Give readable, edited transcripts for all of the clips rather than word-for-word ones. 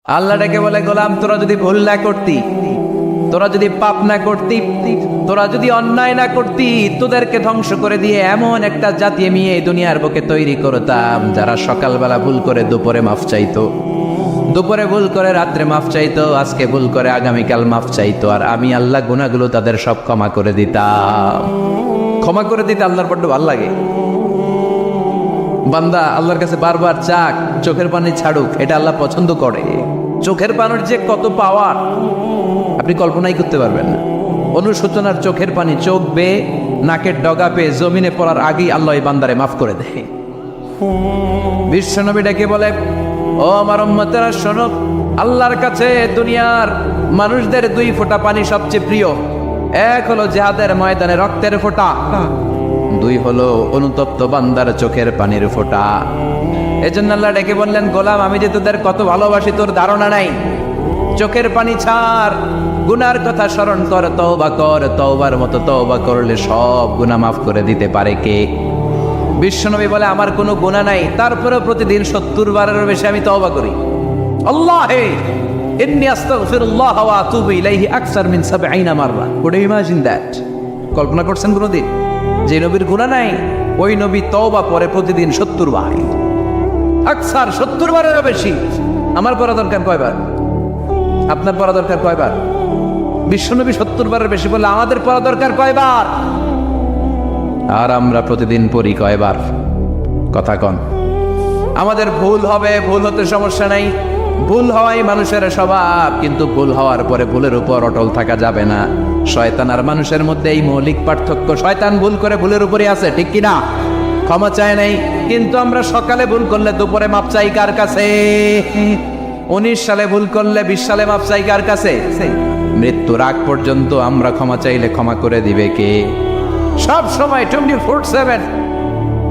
আল্লাহ ডেকে বলে, গোলাম তোরা যদি ভুল না করতি, তোরা যদি পাপ না করতি, তোরা যদি অন্যায় না করতি, তোদেরকে ধ্বংস করে দিয়ে এমন একটা জাতি আমি এই দুনিয়ার বুকে তৈরি করতাম যারা সকালবেলা ভুল করে দুপুরে মাফ চাইতো, দুপুরে ভুল করে রাত্রে মাফ চাইতো, আজকে ভুল করে আগামীকাল মাফ চাইতো, আর আমি আল্লাহ গুনাহগুলো তাদের সব ক্ষমা করে দিতাম। ক্ষমা করে দিতে আল্লাহর বড্ড ভালো লাগে। বান্দা আল্লাহর কাছে বারবার চাক, চোখের পানি ছাড়ুক, এটা আল্লাহ পছন্দ করে। চোখের পানির যে কত পাওয়ার আপনি কল্পনাই করতে পারবেন না। অনুশোচনার চোখের পানি চোখ বেয়ে নাকের ডগা পেয়ে জমিনে পড়ার আগেই আল্লাহ এই বান্দারে মাফ করে দেয়। বিশ্বনবী ডেকে বলে, ও আমার উম্মতেরা শোনো, আল্লাহর কাছে দুনিয়ার মানুষদের দুই ফোঁটা পানি সবচেয়ে প্রিয়। এক হলো জিহাদের ময়দানে রক্তের ফোঁটা, দুই হলো অনুতপ্ত বান্দার চোখের পানির ফোঁটা। এজন্য আল্লাহ ডেকে বললেন, গোলাম আমি যে তোদের কত ভালোবাসি তোর ধারণা নাই। চোখের পানি ছাড়, গুনার কথা স্মরণ কর, তওবা কর, তওবার মতো তওবা করলে সব গুনাহ মাফ করে দিতে পারে কে? বিশ্বনবী বলে, আমার কোনো গুনাহ নাই, তারপরেও প্রতিদিন 70 বারেরও বেশি আমি তওবা করি। আল্লাহে ইন্নী আস্তাগফিরুল্লাহ ওয়া আতুবু ইলাইহি আকসার মিন 70 মাররা। Could you imagine that? কল্পনা করছেন কোনোদিন যে নবীর গুনাহ নাই ওই নবী তওবা করে প্রতিদিন 70 বার, আকসার 70 বারেরও বেশি। আমার পড়া দরকার কয়বার? আপনার পড়া দরকার কয়বার? বিশ্বনবী 70 বারের বেশি বলে আমাদের পড়া দরকার কয়বার? আর আমরা প্রতিদিন পড়ি কয়বার? কথা কন। আমাদের ভুল হবে, ভুল হতে সমস্যা নাই, ভুল হওয়াই মানুষের স্বভাব, কিন্তু ভুল হওয়ার পরে ভুলের উপর অটল থাকা যাবে না। শয়তান আর মানুষের মধ্যে এই মৌলিক পার্থক্য। শয়তান ভুল করে ভুলের উপরই আছে, ঠিক কিনা? ক্ষমা চায় নাই, কিন্তু আমরা সকালে ভুল করলে দুপুরে মাপ চাই কার কাছে? 19 সালে ভুল করলে 20 সালে মাপ চাই কার কাছে? মৃত্যুর আগ পর্যন্ত আমরা ক্ষমা চাইলে ক্ষমা করে দিবে কে? সব সময় 24/7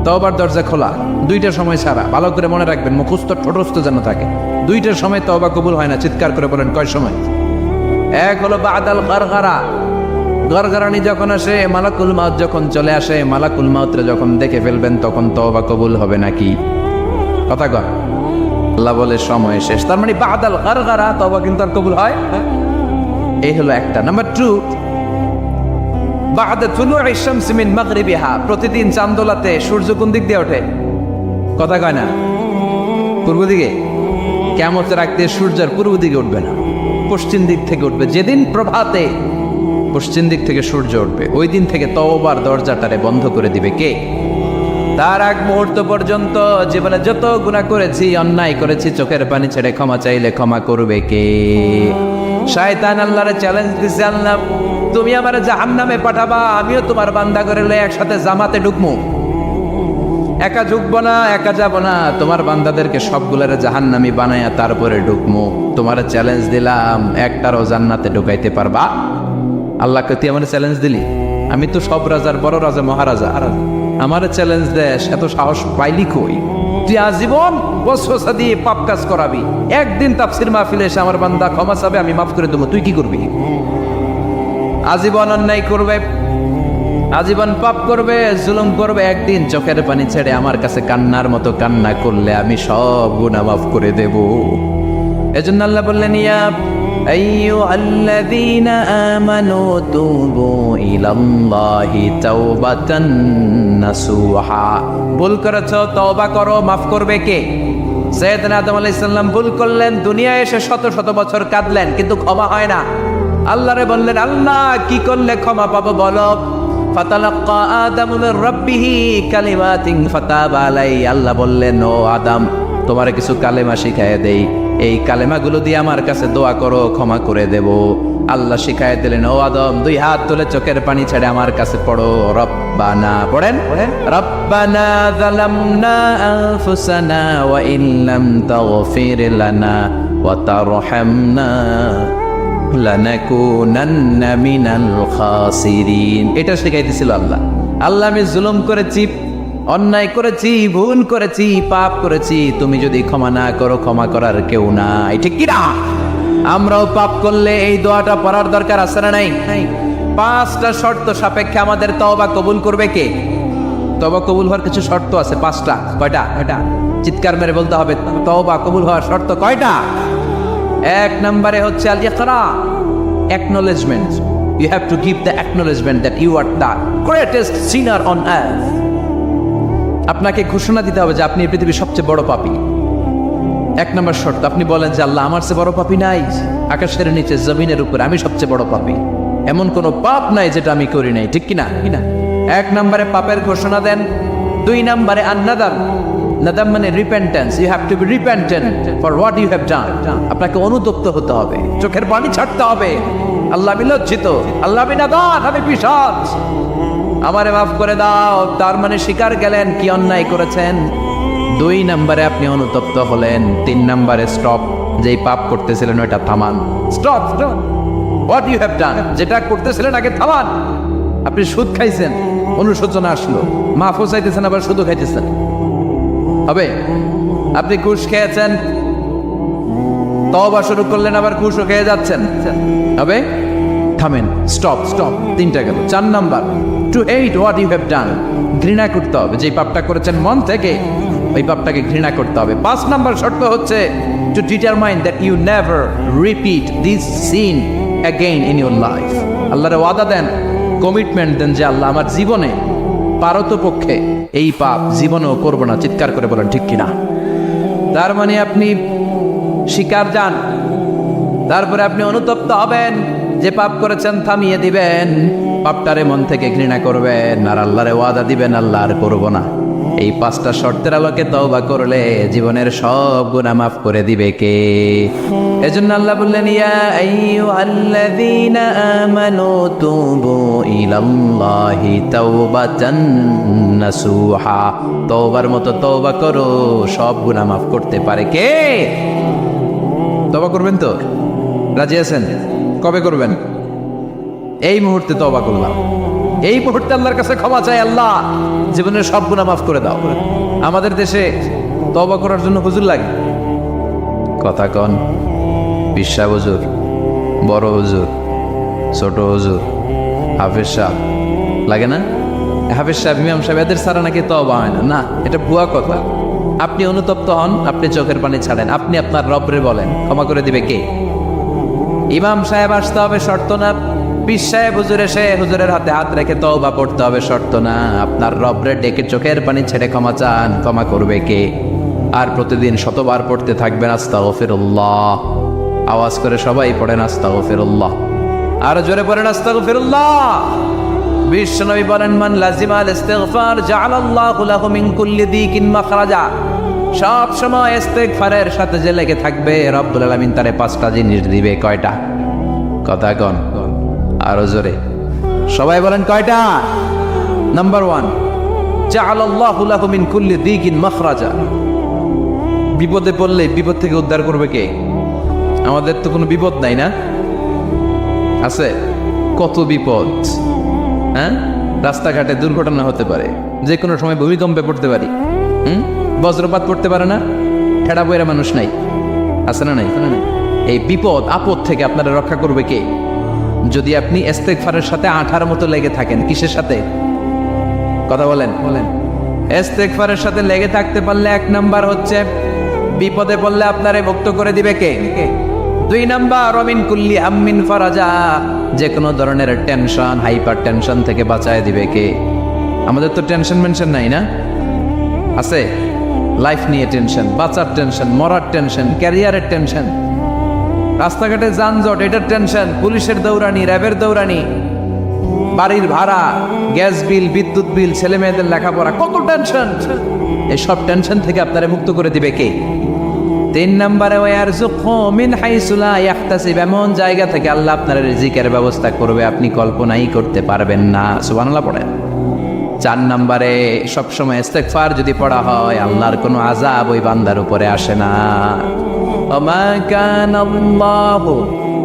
তওবার দরজা খোলা, দুইটা সময় ছাড়া। ভালো করে মনে রাখবেন, মুখস্থ ঠোঁটস্থ যেন থাকে। দুইটার সময় তওবা কবুল হয় না, চিৎকার করে বলেন কয় সময়? এক হলো বাদাল গারগারা, গরগরানি যখন আসে, মালাকুল মাউত যখন চলে আসে, মালাকুল মাউতরে যখন দেখে ফেলবেন তখন তওবা কবুল হবে নাকি? কথা কর। আল্লাহ বলে সময় শেষ, তার মানে বাদাল গারগারা তওবা কিন্তু আর কবুল হয়। এই হলো একটা। নাম্বার 2, বাদা তুলুই শামস মিন মাগরিবিহা, প্রতিদিন চাঁদোলাতে সূর্য কোন দিক দিয়ে ওঠে? কথা কয় না? পূর্ব দিকে। কিয়ামতের আগ দিয়ে সূর্যের পূর্ব দিকে উঠবে না, পশ্চিম দিক থেকে উঠবে। যেদিন প্রভাতে পশ্চিম দিক থেকে সূর্য উঠবে ওই দিন থেকে তওবার দরজাটারে বন্ধ করে দিবে কে? তার আগ মুহূর্ত পর্যন্ত জীবনে যত গুনাহ করেছি, অন্যায় করেছি, চোখের পানি ছেড়ে ক্ষমা চাইলে ক্ষমা করবে কে? শয়তান আল্লাহরে চ্যালেঞ্জ দিছে, আল্লাহ তুমি আমারে জাহান্নামে পাঠাবা, আমিও তোমার বান্দা করে লয়ে একসাথে জামাতে ঢুকমু। একা ঢুকবো না, একা যাবো না, তোমার বান্দাদেরকে সবগুলোরে জাহান্নামী বানায়া তারপরে ঢুকমু। তোমার চ্যালেঞ্জ দিলাম, একটারও জান্নাতে ঢুকাইতে পারবা? আল্লাহকে তুই আমার চ্যালেঞ্জ দিলি? আমি তো সব রাজার বড় রাজা, মহারাজা, আমার চ্যালেঞ্জ দেশ, এত সাহস পাইলি কই? তুই আজীবন বসবসা দিয়ে পাপ কাজ করাবি, একদিন তাফসির মাহফিলে এসে আমার বান্দা ক্ষমা চাবে, আমি মাফ করে দেবো, তুই কি করবি? আজীবন অন্যায় করবে, আজীবন পাপ করবে, জুলুম করবে, একদিন চোখের পানি ছেড়ে আমার কাছে কান্নার মতো কান্না করলে আমি সব গুনাহ মাফ করে দেব। এজন্য আল্লাহ বললেন, ইয়া আইয়ুহাল্লাযীনা আমানু তুবু ইলাল্লাহি তাওবাতান নাসুহা। ভুল করেছো, তওবা করো, মাফ করবে কে? সাইয়েদনা আদম আলাইহিস সালাম ভুল করলেন, দুনিয়ায় এসে শত শত বছর কাঁদলেন, কিন্তু ক্ষমা হয় না। আল্লাহরে বললেন, আল্লাহ কি করলে ক্ষমা পাবো বলো? ফাতালাক্কা আদামু মির রাব্বিহি কালিমাতিন ফাতাবা আলাইহি। আল্লাহ বললেন, ও আদম তোমারে কিছু কালেমা শিখায় দেই, এই কালেমাগুলো দিয়ে আমার কাছে দোয়া করো, ক্ষমা করে দেব। আল্লাহ শিখায় দিলেন, ও আদম 2 হাত তুলে চোখের পানি ছেড়ে আমার কাছে পড়ো, রব্বানা, পড়েন, রব্বানা যালামনা আনফুসানা ওয়া ইল্লাম তাগফির লানা ওয়া তারহামনা লানাকুনান্না মিনাল খাসিরিন। এটা শিখাইতেছিল আল্লাহ। আল্লাহ আমি জুলুম করেছি, অন্যায় করেছি, ভুল করেছি, পাপ করেছি, তুমি যদি ক্ষমা না করো ক্ষমা করার কেউ নাই, ঠিক কি না? আমরাও পাপ করলে এই দোয়াটা পড়ার দরকার আছে না নাই? 5টা শর্ত সাপেক্ষে আমাদের তওবা কবুল করবে কে? তওবা কবুল হওয়ার কিছু শর্ত আছে 5টা। কয়টা? চিৎকার মেরে বলতে হবে, তওবা কবুল হওয়ার শর্ত কয়টা? এক নম্বরে হচ্ছে আল ইকরা, acknowledgement. You have to give the acknowledgement that you are the greatest sinner on earth. আপনাকে ঘোষণা দিতে হবে যে আপনি এই পৃথিবীর সবচেয়ে বড় পাপী। এক নম্বর শর্ত, আপনি বলেন যে আল্লাহ আমার চেয়ে বড় পাপী নাই, আকাশের নিচে জমিনের উপরে আমি সবচেয়ে বড় পাপী, এমন কোনো পাপ নাই যেটা আমি করি নাই, ঠিক কিনা? এক নম্বরে পাপের ঘোষণা দেন। দুই নম্বরে আন-নাদাম, নাদাম মানে repentance. You have to be repentant for what you have done. আপনাকে অনুতপ্ত হতে হবে, চোখের পানি ছাড়তে হবে। আল্লাহ আমি লজ্জিত, আল্লাহ আমি নাদান, আমি পিশাচ, আমারে মাফ করে দাও। তার মানে স্বীকার গেলেন কি অন্যায় করেছেন। দুই নম্বরে আপনি অনুতপ্ত হলেন। তিন নম্বরে স্টপ, যেই পাপ করতেছিলেন ওইটা থামান। Stop, what you have done, যেটা করতেছিলেন আগে থামান। আপনি সুদ খাইছেন, অনুশোচনা আসলো, মাফও চাইতেছেন, আবার সুদও খাইতেছেন, হবে? আপনি ঘুষ খেয়েছেন, তওবা শুরু করলেন, আবার ঘুষও খেয়ে যাচ্ছেন, হবে? থামেন, স্টপ। তিনটা গেল। চার number, to hate what you have done, ঘৃণা করতে হবে। যে পাপটা করেছেন মন থেকে, ওই পাপটাকে ঘৃণা করতে হবে। পাঁচ নাম্বার শর্ত হচ্ছে to determine that you never repeat this sin again in your life. আল্লাহরে ওয়াদা দেন, কমিটমেন্ট দেন যে আল্লাহ আমার জীবনে পারতপক্ষে এই পাপ জীবনেও করবো না। চিৎকার করে বলেন ঠিক কিনা? তার মানে আপনি স্বীকার যান, তারপরে আপনি অনুতপ্ত হবেন, যে পাপ করেছেন থামিয়ে দিবেন, পাপটারে মন থেকে ঘৃণা করবেন, আর আল্লাহরে ওয়াদা দিবেন আল্লাহ আর করবো না। এই পাঁচটা শর্তের আলোকে তওবা করলে জীবনের সব গুনাহ মাফ করে দিবে কে? এজন্য আল্লাহ বললেন, ইয়া আইয়ুহাল্লাযীনা আমানু তুবু ইলাল্লাহি তাওবাতান নাসুহা। তওবার মতো তওবা করো, সব গুনাহ মাফ করতে পারে কে? তওবা করবেন তো? রাজি আছেন? কবে করবেন? এই মুহূর্তে তওবা করলাম, এই মুহূর্তে আল্লাহর কাছে ক্ষমা চাই, আল্লাহ জীবনের সব গুনাহ মাফ করে দাও। আমাদের দেশে তওবা করার জন্য হুজুর লাগে, কথা কন, বিশ্বাস হুজুর, বড় হুজুর, ছোট হুজুর, হাফেজ সাহেব লাগে না? হাফেজ সাহেব, ইমাম সাহেব, এদের ছাড়া নাকি তওবা হয় না। না, এটা ভুয়া কথা। আপনি অনুতপ্ত হন, আপনি চোখের পানি ছাড়েন, আপনি আপনার রবরে বলেন, ক্ষমা করে দিবে কে? ইমাম সাহেব আসতে হবে শর্ত না, পীর সাহেব হুজুর এসে হুজুরের হাতে হাত রেখে তওবা পড়তে হবে শর্ত না। আপনার রবরে ডেকে চোখের পানি ছেড়ে ক্ষমা চান, ক্ষমা করবে কে? আর প্রতিদিন শতবার পড়তে থাকবেন আস্তাগফিরুল্লাহ। আওয়াজ করে সবাই পড়েন আস্তাগফিরুল্লাহ, আর জোরে পড়েন আস্তাগফিরুল্লাহ। বিশ্বনবী বলেন, মান লাজিমাল ইস্তিগফার জাআলাল্লাহু লাহু মিন কুল্লি দিকিন মাখরাজা। সব সময় ইস্তিগফারের সাথে যে লেগে থাকবে, রব্বুল আলামিন তারে পাঁচটা জিনিস দিবে। কয়টা? কথা কন, আরো জোরে সবাই বলেন কয়টা? নাম্বার 1, জাআলাল্লাহু লাহু মিন কুল্লি দিকিন মাখরাজা। বিপদে পড়লে বিপদ থেকে উদ্ধার করবে কে? আমাদের তো কোনো বিপদ নাই, না আছে? কত বিপদ, হ্যাঁ? রাস্তাঘাটে দুর্ঘটনা হতে পারে, যে কোনো সময় ভূমিকম্পে পড়তে পারি, বজ্রপাত পড়তে পারে না, ঠেড়া বইরা মানুষ নাই, আছে না নাই? এই বিপদ আপদ থেকে আপনারা রক্ষা করবে কে? যদি আপনি ইস্তেগফারের সাথে আঠার মতো লেগে থাকেন। কিসের সাথে? কথা বলেন। ইস্তেগফারের সাথে লেগে থাকতে পারলে এক নাম্বার হচ্ছে বিপদে পড়লে আপনারে মুক্ত করে দিবে কে? দুই নাম্বার, মিন কুল্লি হাম্মিন ফারাজা। যে কোনো ধরনের টেনশন, হাইপার টেনশন থেকে বাঁচায় দিবে কে? আমাদের তো টেনশন মেনশন নাই, না আছে? লাইফ নিয়ে টেনশন, বাঁচার টেনশন, মরার টেনশন, ক্যারিয়ারের টেনশন, রাস্তাঘাটে যানজট, এটার টেনশন, পুলিশের দৌড়ানি, র্যাবের দৌড়ানি, বাড়ির ভাড়া, গ্যাস বিল, বিদ্যুৎ বিল, ছেলে মেয়েদের লেখাপড়া, কত টেনশন। এসব টেনশন থেকে আপনারা মুক্ত করে দিবে কে? তিন নম্বরে, ওয়ারযুকহু মিন হাইসু লা ইয়াহতাসিব। এমন জায়গা থেকে আল্লাহ আপনার রিজিকের ব্যবস্থা করবে আপনি কল্পনাই করতে পারবেন না। সুবহানাল্লাহ পড়েন। চার নম্বরে, সবসময় ইস্তেগফার যদি পড়া হয়, আল্লাহর কোনো আযাব ওই বান্দার উপরে আসে না। ওমা কানাল্লাহু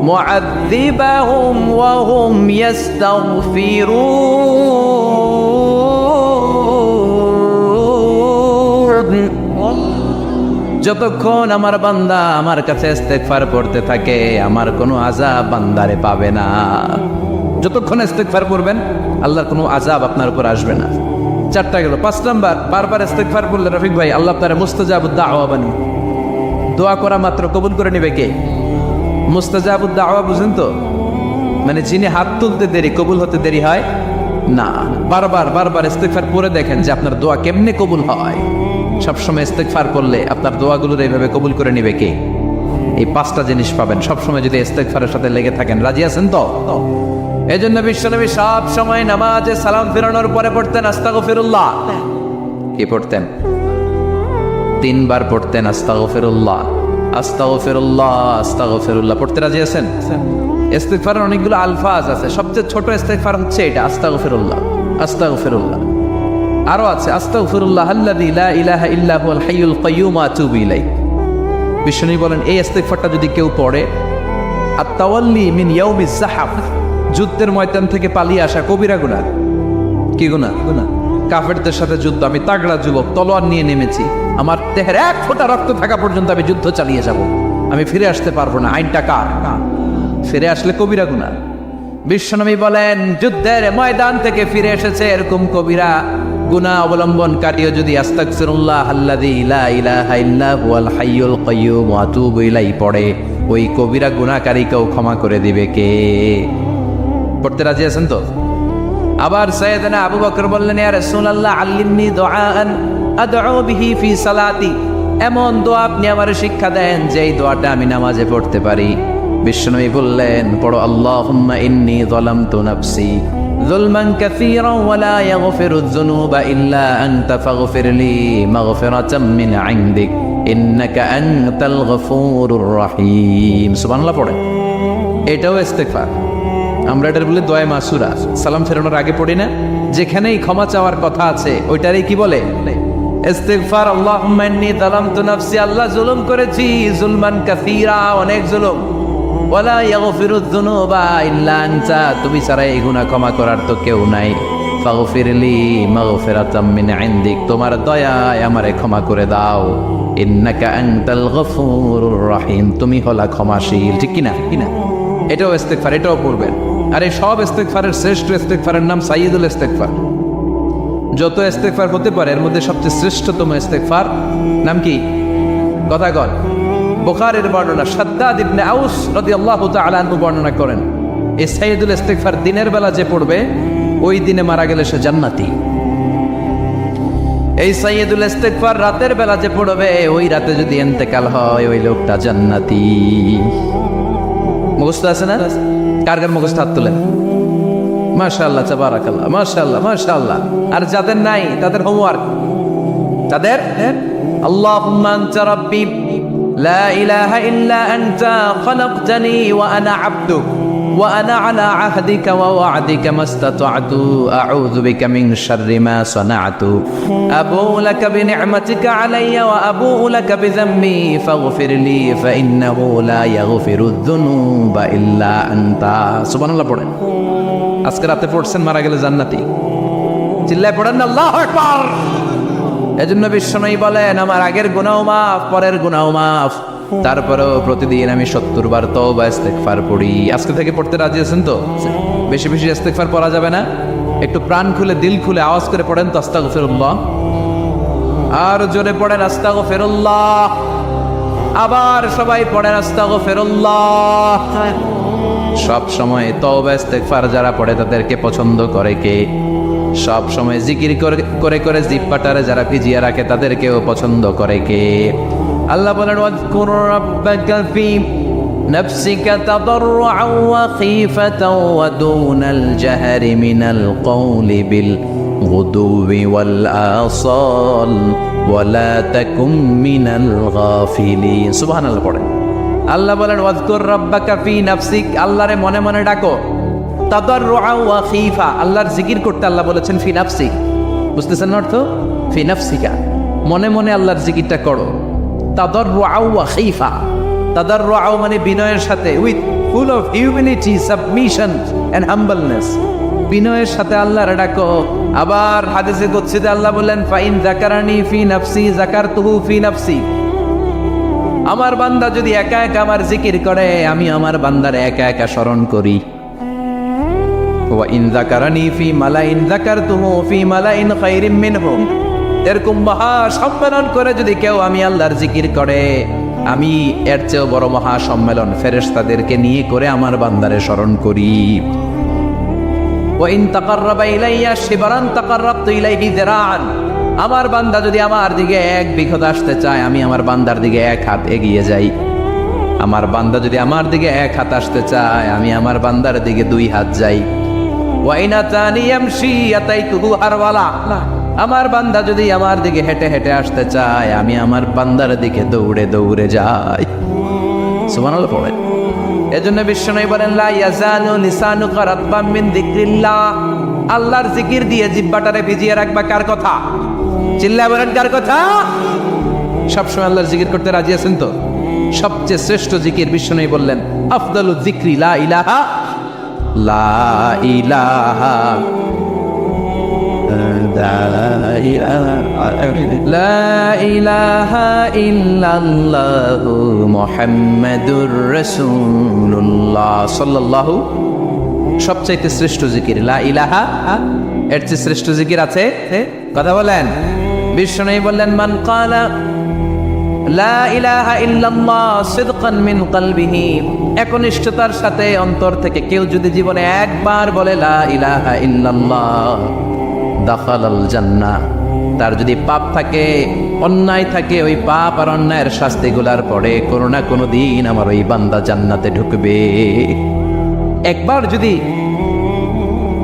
মুআযযিবাহুম ওয়া হুম ইস্তাগফিরুন। যতক্ষণ আমার বান্দা আমার কাছে ইস্তেগফার পড়তে থাকে, আমার কোনো আযাব বান্দারে পাবে না। যতক্ষণ ইস্তেগফার পড়বেন, আল্লাহর কোনো আযাব আপনার উপর আসবে না। চারটা গেল। 5 নাম্বার, বারবার ইস্তেগফার পড়লে রফিক ভাই আল্লাহ তাআলা মুস্তাজাবুদ দাওয়া বানাবে। দোয়া করা মাত্র কবুল করে নেবে কে? মুস্তাজাবুদ দাওয়া বুঝেন তো, মানে যিনি হাত তুলতে দেরি কবুল হতে দেরি হয় না। বারবার বারবার ইস্তেগফার পড়ে দেখেন যে আপনার দোয়া কেমনে কবুল হয়। সবসময় ইস্তেগফার করলে আপনার দোয়াগুলোর এইভাবে কবুল করে নিবে কে? এই 5টা জিনিস পাবেন সবসময় যদি ইস্তেগফারের সাথে লেগে থাকেন। রাজি আছেন তো? এই জন্য বিশ্বনবী সব সময় নামাজে সালাম ফেরানোর পরে পড়তেন আস্তাগফিরুল্লাহ। কি পড়তেন? 3 বার পড়তেন আস্তাগফিরুল্লাহ, আস্তাগফিরুল্লাহ, আস্তাগফিরুল্লাহ। পড়তে রাজি আছেন? ইস্তেগফারের অনেকগুলো আলফাজ আছে, সবচেয়ে ছোট ইস্তেগফার হচ্ছে এটা, আস্তাগফিরুল্লাহ, আস্তাগফিরুল্লাহ। আরো আছে আস্তাগফিরুল্লাহ আল্লাযী লা ইলাহা ইল্লা হুয়াল হাইয়ুল কাইয়্যুম ওয়া আতুবু ইলাইহি। বিষ্ণু বলেন এই ইস্তেগফারটা যদি কেউ পড়ে, আত-তাওয়াল্লি মিন ইয়াউমিজ যাহাফ, যুদ্ধের ময়দান থেকে পালিয়ে আসা কবিরা গুনাহ। কি গুনাহ? কাফেরদের সাথে যুদ্ধ, আমি তাগড়া যুবক, তলোয়ার নিয়ে নেমেছি, আমার দেহের 1 ফোঁটা রক্ত থাকা পর্যন্ত আমি যুদ্ধ চালিয়ে যাব, আমি ফিরে আসতে পারবো না, আইনটা কার? ফিরে আসলে কবিরা গুনাহ। বিশ্বনবী বলেন যুদ্ধের ময়দান থেকে ফিরে এসেছে এরকম কবিরা গুনাহ অবলম্বনকারীও যদি আস্তাগফিরুল্লাহ আল্লাযী লা ইলাহা ইল্লা হুয়াল হাইয়ুল কাইয়্যুম ওয়া আতুবু ইলাইহি পড়ে, ওই কবিরা গুনাহকারীকেও ক্ষমা করে দিবে কে? পড়তে রাজি আছেন তো? আবার সাইয়েদনা আবু বকর বললেন ইয়া রাসূলুল্লাহ আল্লিমনি দুআআন আদউ বিহি ফি সালাতি, এমন দোয়া আপনি আমারে শিক্ষা দেন যে এই দোয়াটা আমি নামাজে পড়তে পারি। বিশ্বনবী বললেন পড়ো আল্লাহুম্মা ইন্নী যালামতু নাফসি যুলমান কাসীরান ওয়া লা ইয়াগফিরুয যুনুবা ইল্লা আনতা ফাগফিরলি মাগফিরাতাম মিন ইনদিক ইন্নাকা আনতাল গফুরুর রহিম। সুবহানাল্লাহ পড়ে। এটাও ইস্তেগফার। আমরা এটার বলে দোয়া মাসুরা, সালাম ফেরানোর আগে পড়ি না? যেখানেই ক্ষমা চাওয়ার কথা আছে ওইটারই কি বলে? ইস্তেগফার। আল্লাহুম্মা ইন্নী যালামতু নাফসি, আল্লাহ জুলুম করেছি, যুলমান কাসীরা, অনেক জুলুম, ওয়ালা ইয়াগফিরুয যুনুবা ইল্লা আনতা, তুমি ছাড়া এই গুনাহ ক্ষমা করার তো কেউ নাই। ফাগফিরলি মাগফিরাতাম মিন ইনদিক, তোমার দয়ায় আমারে ক্ষমা করে দাও। ইন্নাকা আনতাল গফুরুর রহিম, তুমি হলা ক্ষমাশীল। ঠিক কি না? এটাও ইস্তেগফার, এটাও পড়বেন। আর এই সব ইস্তেগফারের শ্রেষ্ঠ ইস্তেগফারের নাম সাইয়্যিদুল ইস্তেগফার। যত ইস্তেগফার হতে পারে এর মধ্যে সবচেয়ে শ্রেষ্ঠতম ইস্তেগফার নাম কি? কথা কন। বুখারীর বর্ণনা, শাদ্দাদ ইবনে আউস রাদিয়াল্লাহু তাআলা আনহু বর্ণনা করেন এই সাইয়্যিদুল ইস্তেগফার দিনের বেলা যে পড়বে ওই দিনে মারা গেলে সে জান্নাতি। এই সাইয়্যিদুল ইস্তেগফার রাতের বেলা যে পড়বে ওই রাতে যদি ইন্তেকাল হয় ওই লোকটা জান্নাতি। মুখস্থ আছে না? কার কার মুখস্থ হাত তোলেন? মাশাআল্লাহ, তাবারাকাল্লাহ, মাশাআল্লাহ, মাশাআল্লাহ। আর যাদের নাই তাদের হোমওয়ার্ক, তাদের আল্লাহুম্মা আনতা রাব্বি লা ইলাহা ইল্লা আনতা খালাকতানি ওয়া আনা আবদুক ওয়া আনা আলা আহদিকা ওয়া ওয়া'দিকা মাস্তাতা'তু আউযু বিকা মিন শাররি মা সানা'তু আবুউ লাকা বিনি'মাতিকা আলাইয়া ওয়া আবুউ লাকা বিযাম্মি ফাগফিরলি ফাইন্নাহু লা ইয়াগফিরুয যুনুবা ইল্লা আনতা। সুবহানাল্লাহ পড়েন। আজকে রাতে পড়ছেন, মারা গেলে জান্নাতি। চিল্লায় পড়েন না আল্লাহু আকবার। এজন্য বিশ্বনবী বলেন আমার আগের গুনাহ মাফ, পরের গুনাহ মাফ, তারপরেও প্রতিদিন আমি 70 বার তওবা ইস্তেগফার পড়ি। আজকে থেকে পড়তে রাজি আছেন তো? বেশি বেশি ইস্তেগফার পড়া যাবে না? একটু প্রাণ খুলে দিল খুলে আওয়াজ করে পড়েন তো আস্তাগফিরুল্লাহ। আর জোরে পড়েন আস্তাগফিরুল্লাহ। আবার সবাই পড়েন আস্তাগফিরুল্লাহ। সব সময় তওবা ইস্তেগফার যারা পড়ে তাদেরকে পছন্দ করে কে? সব সময় জিকির করে করে জিহ্বাটারে যারা ভিজিয়ে রাখে তাদেরকেও পছন্দ করে কে? আল্লাহ বলেন ওয়াজকুর রাব্বাকা ফি নাফসিকা তাদাররুআন ওয়া খীফাতান ওয়া দুনাল জাহরি মিনাল কওলি বিল গুদুবি ওয়াল আসাল ওয়া লা তাকুম মিনাল গাফিলিন। সুবহানাল্লাহ পড়েন। আল্লাহ বলেন ওয়াজকুর রাব্বাকা ফি নাফসিক, আল্লাহরে মনে মনে ডাকো। তাদাররুআন ওয়া খীফা, আল্লাহর জিকির করতে আল্লাহ বলেছেন ফি নাফসিক। বুঝতেছেন অর্থ? ফি নাফসিকা, মনে মনে আল্লাহর জিকিরটা করো। তাদাররুআন ওয়া খীফা, তাদাররুআন মানে বিনয়ের সাথে, with full of humility, submission and humbleness, বিনয়ের সাথে আল্লাহর ডাকো। আবার হাদিসে কুদসিতে আল্লাহ বলেন ফাইন যাকারানি ফি নাফসি যাকারতুহু ফি নাফসি, আমার বান্দা যদি একা একা আমার জিকির করে আমি আমার বান্দার একা একা স্মরণ করি। ওয়া ইন যাকারানি ফি মালাইন যাকারতুহু ফি মালাইন খায়রিম মিনহু, এরকম মহা সম্মেলন করে যদি কেউ আমি আল্লাহর জিকির করে আমি এর চেয়েও বড় মহা সম্মেলন ফেরেশতাদেরকে নিয়ে করে আমার বান্দারে স্মরণ করি। ওয়াইন তাকাররাবা ইলাইয়া শিবরান তাকাররাবতু ইলাইহি যিরাআন, আমার বান্দা যদি আমার দিকে এক বিঘত আসতে চায়, আমি আমার বান্দার দিকে এক হাত এগিয়ে যাই। আমার বান্দা যদি আমার দিকে এক হাত আসতে চায়, আমি আমার বান্দার দিকে দুই হাত যাই। ওয়াইন আতানি ইয়ামশি আতাইতুহু হারওয়ালা, আমার বান্দা যদি আমার দিকে হেঁটে হেঁটে আসতে চায়, আমি আমার বান্দার দিকে দৌড়ে দৌড়ে যাই। সুবহানাল্লাহ পড়েন। এজন্য বিশ্বনবী বলেন, লা ইয়াজালু লিসানুকা রাতবাম মিন যিকরিল্লাহ, আল্লাহর জিকির দিয়ে জিহ্বাটারে ভিজিয়ে রাখবা। কার কথা? চিল্লায় বলেন কার কথা? সবসময় আল্লাহর জিকির করতে রাজি আছেন তো? সবচেয়ে শ্রেষ্ঠ জিকির বিশ্বনবী বললেন, আফদালু যিকরি লা ইলাহা লা ইলাহা লা ইলাহা ইল্লাল্লাহু মুহাম্মাদুর রাসূলুল্লাহ সাল্লাল্লাহু। সবচাইতে শ্রেষ্ঠ জিকির লা ইলাহা, এর চেয়ে শ্রেষ্ঠ জিকির আছে? কথা বলেন। বিশ্বনবী বললেন, মান ক্বালা লা ইলাহা ইল্লাল্লাহ সিদকান মিন কলবিহি, একনিষ্ঠতার সাথে অন্তর থেকে কেউ যদি জীবনে একবার বলে লা ইলাহা ইল্লাল্লাহ, দাখালাল জান্নাহ, তার যদি পাপ থাকে, অন্যায় থাকে, ওই পাপ আর অন্যায়ের শাস্তিগুলার পরে কোনো না কোনো দিন আমার ওই বান্দা জান্নাতে ঢুকবে। একবার যদি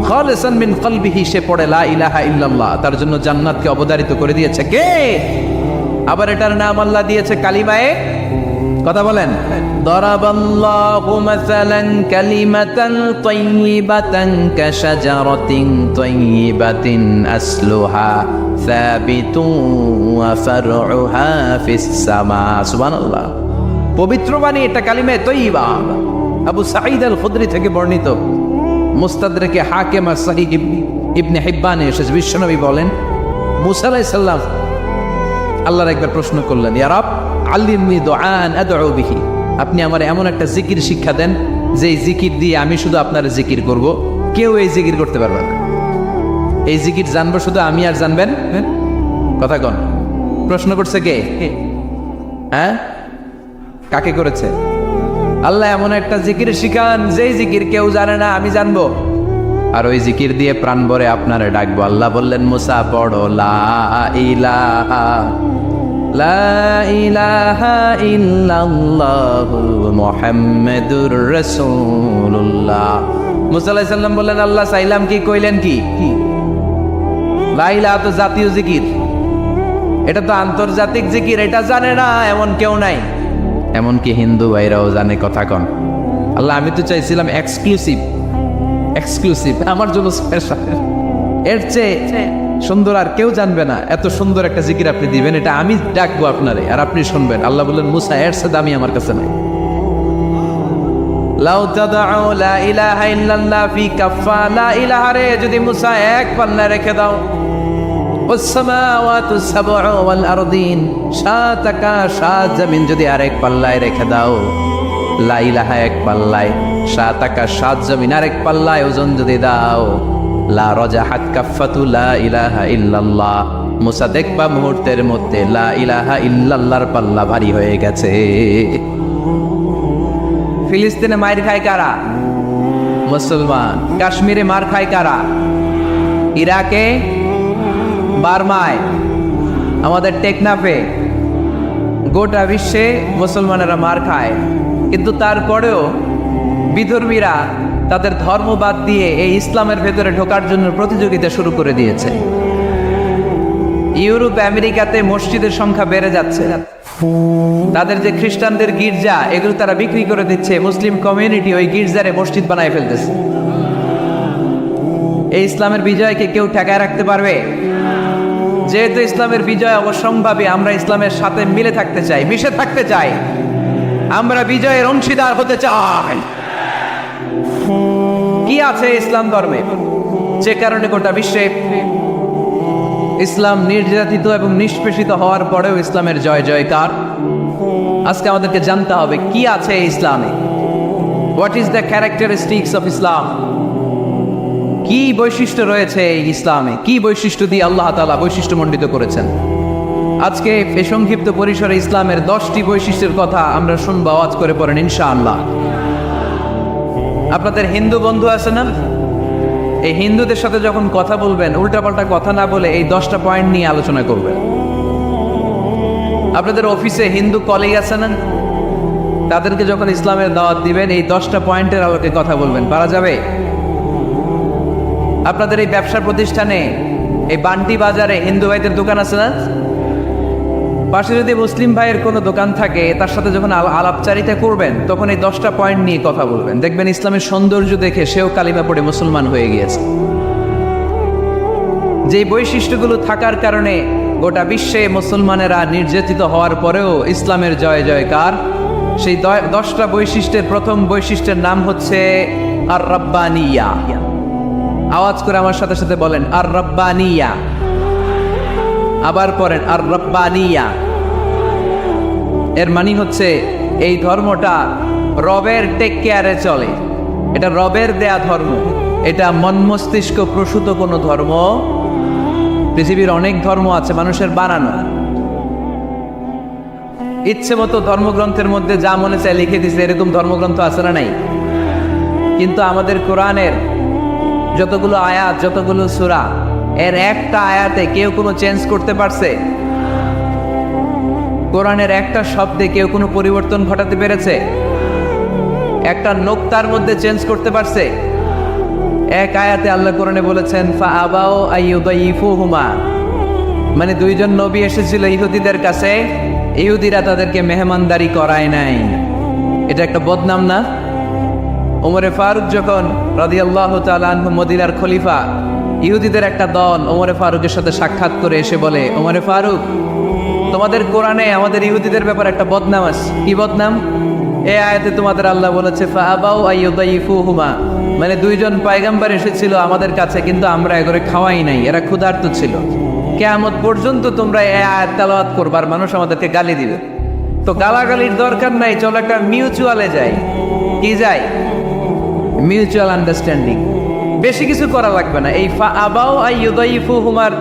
খালিসান মিন কলবিহি সে পড়ে লা ইলাহা ইল্লাল্লাহ, তার জন্য জান্নাতকে অবধারিত করে দিয়েছে কে? আবার এটার নাম আল্লাহ দিয়েছে কালিমায়ে, কথা বলেন, দরাবাল্লাহু মাসালান কালিমাতান তাইয়িবাতান কাশাজারাতিন তাইয়িবাতিন আসলুহা সাবিতুন ওয়া ফারউহা ফিস সামা। সুবহানাল্লাহ। পবিত্র বাণী এটা কালিমায়ে তাইয়িবা। আবু সাঈদ আল খুদরি থেকে বর্ণিত, মুস্তাদরাকে হাকিম আর সহিহ ইবনে হিব্বানে এসেছে, বিশ্বনবী বলেন, মুসা আলাইহিস সালাম আল্লাহর একবার প্রশ্ন করলেন, ইয়া রাব আল্লিমনি দুআন আদউ বিহি, আপনি আমার এমন একটা জিকির শিক্ষা দেন যে এই জিকির দিয়ে আমি শুধু আপনার জিকির করব, কেউ এই জিকির করতে পারবে না। এই জিকির জানবো শুধু আমি আর জানবেন। কথা কন। প্রশ্ন করছে কে? হ্যাঁ, কাকে করেছে? আল্লাহ এমন একটা জিকির শিখান যেই জিকির কেউ জানে না, আমি জানবো, আর ওই জিকির দিয়ে প্রাণ ভরে আপনারে ডাকবো। আল্লাহ বললেন, মুসা পড়ো লা ইলাহা লা ইলাহা ইল্লাল্লাহু মুহাম্মাদুর রাসূলুল্লাহ। মুসা আলাইহিস সালাম বললেন, আল্লাহ চাইলাম কি, কইলেন কি? লা ইলাহা তো জাতীয় জিকির, এটা তো আন্তর্জাতিক জিকির, এটা জানে না এমন কেউ নাই। এমনকি হিন্দু ভাইরাও জানে। কথা কন। আল্লাহ আমি তো চাইছিলাম এক্সক্লুসিভ, আমার জন্য স্পেশাল, এর চেয়ে সুন্দর আর কেউ জানবে না, এত সুন্দর একটা জিকির আপনি দিবেন, এটা আমি ডাকবো আপনারে আর আপনি শুনবেন। আল্লাহ বললেন, মুসা এর চেয়ে দামি আমার কাছে নাই। লাউ তাদউ লা ইলাহা ইল্লাল্লাহ ফি কাফা, লা ইলাহা রে যদি মুসা এক পাল্লায় রেখে দাও, ওয়াস সামাওয়াতু সাবউ ওয়াল আরদিন, সাত আকাশ সাত জমিন যদি আরেক পাল্লায় রেখে দাও, লা ইলাহা এক পাল্লায়, সাত আকাশ সাত জমিন আরেক পাল্লায় ওজন যদি দাও, লা রাজাহাত কাফাতু লা ইলাহা ইল্লাল্লাহ, মুসা দেখবা মুহূর্তের মধ্যে লা ইলাহা ইল্লাল্লাহর পাল্লা ভারী হয়ে গেছে। ফিলিস্তিনে মার খায় কারা? মুসলমান। কাশ্মীরে মার খায় কারা? ইরাকে, বার্মায়, আমাদের টেকনাফে, গোটা বিশ্বে মুসলমানেরা মার খায়। কিন্তু তারপরেও বিধর্মীরা তাদের ধর্ম বাদ দিয়ে এই ইসলামের ভেতরে ঢোকার জন্য প্রতিযোগিতা শুরু করে দিয়েছে। ইউরোপ আমেরিকাতে মসজিদের সংখ্যা বেড়ে যাচ্ছে, তাদের যে খ্রিস্টানদের গির্জা এগুলো তারা বিক্রি করে দিচ্ছে, মুসলিম কমিউনিটি ওই গির্জারে মসজিদ বানায় ফেলতেছে। এই ইসলামের বিজয়কে কেউ ঠেকায় রাখতে পারবে? যেহেতু ইসলামের বিজয় অবশ্যম্ভাবী, আমরা ইসলামের সাথে মিলে থাকতে চাই, মিশে থাকতে চাই, আমরা বিজয়ের অংশীদার হতে চাই। কি আছে ইসলাম ধর্মে যে কারণে গোটা বিশ্বে ইসলাম নির্যাতিত এবং নিষ্পেষিত হওয়ার পরেও ইসলামের জয় জয়কার? আজকে আমাদেরকে জানতে হবে কি আছে ইসলামে। What is the characteristics of Islam? কি বৈশিষ্ট্য রয়েছে এই ইসলামে? কি বৈশিষ্ট্য দিয়ে আল্লাহ তাআলা বৈশিষ্ট্যমণ্ডিত করেছেন? আজকে এই সংক্ষিপ্ত পরিসরে ইসলামের 10টি বৈশিষ্ট্যের কথা আমরা শুনবো, আওয়াজ করে পড়েন ইনশাআল্লাহ। আপনাদের হিন্দু বন্ধু আছে না? এই হিন্দুদের সাথে যখন কথা বলবেন উল্টাপাল্টা কথা না বলে এই 10টা পয়েন্ট নিয়ে আলোচনা করবেন। আপনাদের অফিসে হিন্দু কলিগ আছে না? তাদেরকে যখন ইসলামের দাওয়াত দিবেন এই 10টা পয়েন্টের আলোকে কথা বলবেন, পারা যাবে? আপনাদের এই ব্যবসা প্রতিষ্ঠানে, এই বান্টি বাজারে হিন্দু ভাইদের দোকান আছে না? পাশে যদি মুসলিম ভাইয়ের কোনো দোকান থাকে তার সাথে যখন আলাপচারিতা করবেন তখন এই 10টা পয়েন্ট নিয়ে কথা বলবেন। দেখবেন ইসলামের সৌন্দর্য দেখে সেও কালিমা পড়ে মুসলমান হয়ে গিয়েছে। যে বৈশিষ্ট্যগুলো থাকার কারণে গোটা বিশ্বে মুসলমানেরা নির্যাতিত হওয়ার পরেও ইসলামের জয় জয়কার, সেই 10টা বৈশিষ্ট্যের প্রথম বৈশিষ্ট্যের নাম হচ্ছে আর রাব্বানিয়া। আওয়াজ করে আমার সাথে সাথে বলেন আর রাব্বানিয়া। আবার পড়েন আর রাব্বানিয়া। এর মানে হচ্ছে এই ধর্মটা রবের টেক কেয়ারে চলে, এটা রবের দেয়া ধর্ম, এটা মন মস্তিষ্ক প্রসূত কোনো ধর্ম। পৃথিবীর অনেক ধর্ম আছে মানুষের বানানো, ইচ্ছে মতো ধর্মগ্রন্থের মধ্যে যা মনে চায় লিখে দিছে, এরকম ধর্মগ্রন্থ আছে না নাই? কিন্তু আমাদের কোরআনের যতগুলো আয়াত, যতগুলো সূরা, এর একটা আয়াতে কেউ কোনো চেঞ্জ করতে পারছে? কোরআনের একটা শব্দে কেউ কোনো পরিবর্তন ঘটাতে পেরেছে? একটা নোক্তার মধ্যে চেঞ্জ করতে পারছে? এক আয়াতে আল্লাহ কোরআনে বলেছেন ফাআবাউ আইয়ুদাইফুহুমা, মানে দুইজন নবী এসেছিল ইহুদিদের কাছে, ইহুদিরা তাদেরকে মেহমানদারি করায় নাই। এটা একটা বদনাম না? ওমরে ফারুক যখন রাদিয়াল্লাহু তাআলা আনহু মদিনার খলিফা, ইহুদিদের একটা দল ওমরে ফারুকের সাথে সাক্ষাৎ করে এসে বলে, ওমরে ফারুক, তোমাদের কোরআনে আমাদের ইহুদিদের ব্যাপারে একটা বদনাম আছে। কি বদনাম? এই আয়াতে তোমাদের আল্লাহ বলেছে ফাআবাউ আইয়ুদাইফুহুমা, মানে দুইজন পয়গম্বর এসেছিল আমাদের কাছে কিন্তু আমরা এগুলো খাওয়াই নাই, এরা ক্ষুধার্ত ছিল। কিয়ামত পর্যন্ত তোমরা এই আয়াত তেলাওয়াত করবার, মানুষ আমাদেরকে গালি দিবে। তো গালাগালির দরকার নাই, চলো একটা মিউচুয়ালে যাই। কি যাই? Mutual understanding. বেশি কিছু করা লাগবে না। এই ফাআবাউ আইয়ুদাইফুহুমার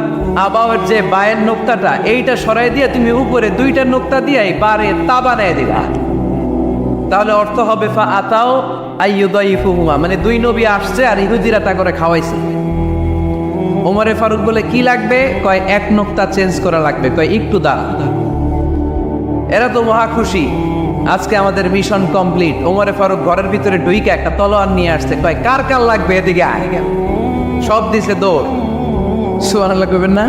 আবাওয়ের যে বায়ের নোক্তাটা, এইটা সরাই দিয়ে তুমি উপরে দুইটা নোক্তা দিয়ে বারে তা বানায় দিলা, তাহলে অর্থ হবে ফাআতাও আইয়ুদাইফুহুমা, মানে দুই নবী আসছে আর ইহুদিরা তা করে খাওয়াইছে। ওমরে ফারুক বলে কি লাগবে? কয় এক নোক্তা চেঞ্জ করা লাগবে। কয় একটু দাঁড়া। এরা তো মহা খুশি, আজকে আমাদের মিশন কমপ্লিট। ওমরে ফারুক ঘরের ভিতরে ঢুইকে একটা তলোয়ার নিয়ে আসছে। কয় কার কার লাগবে? এদিকে আয়। সব দিছে দৌড়। সুবহানাল্লাহ কইবেন না?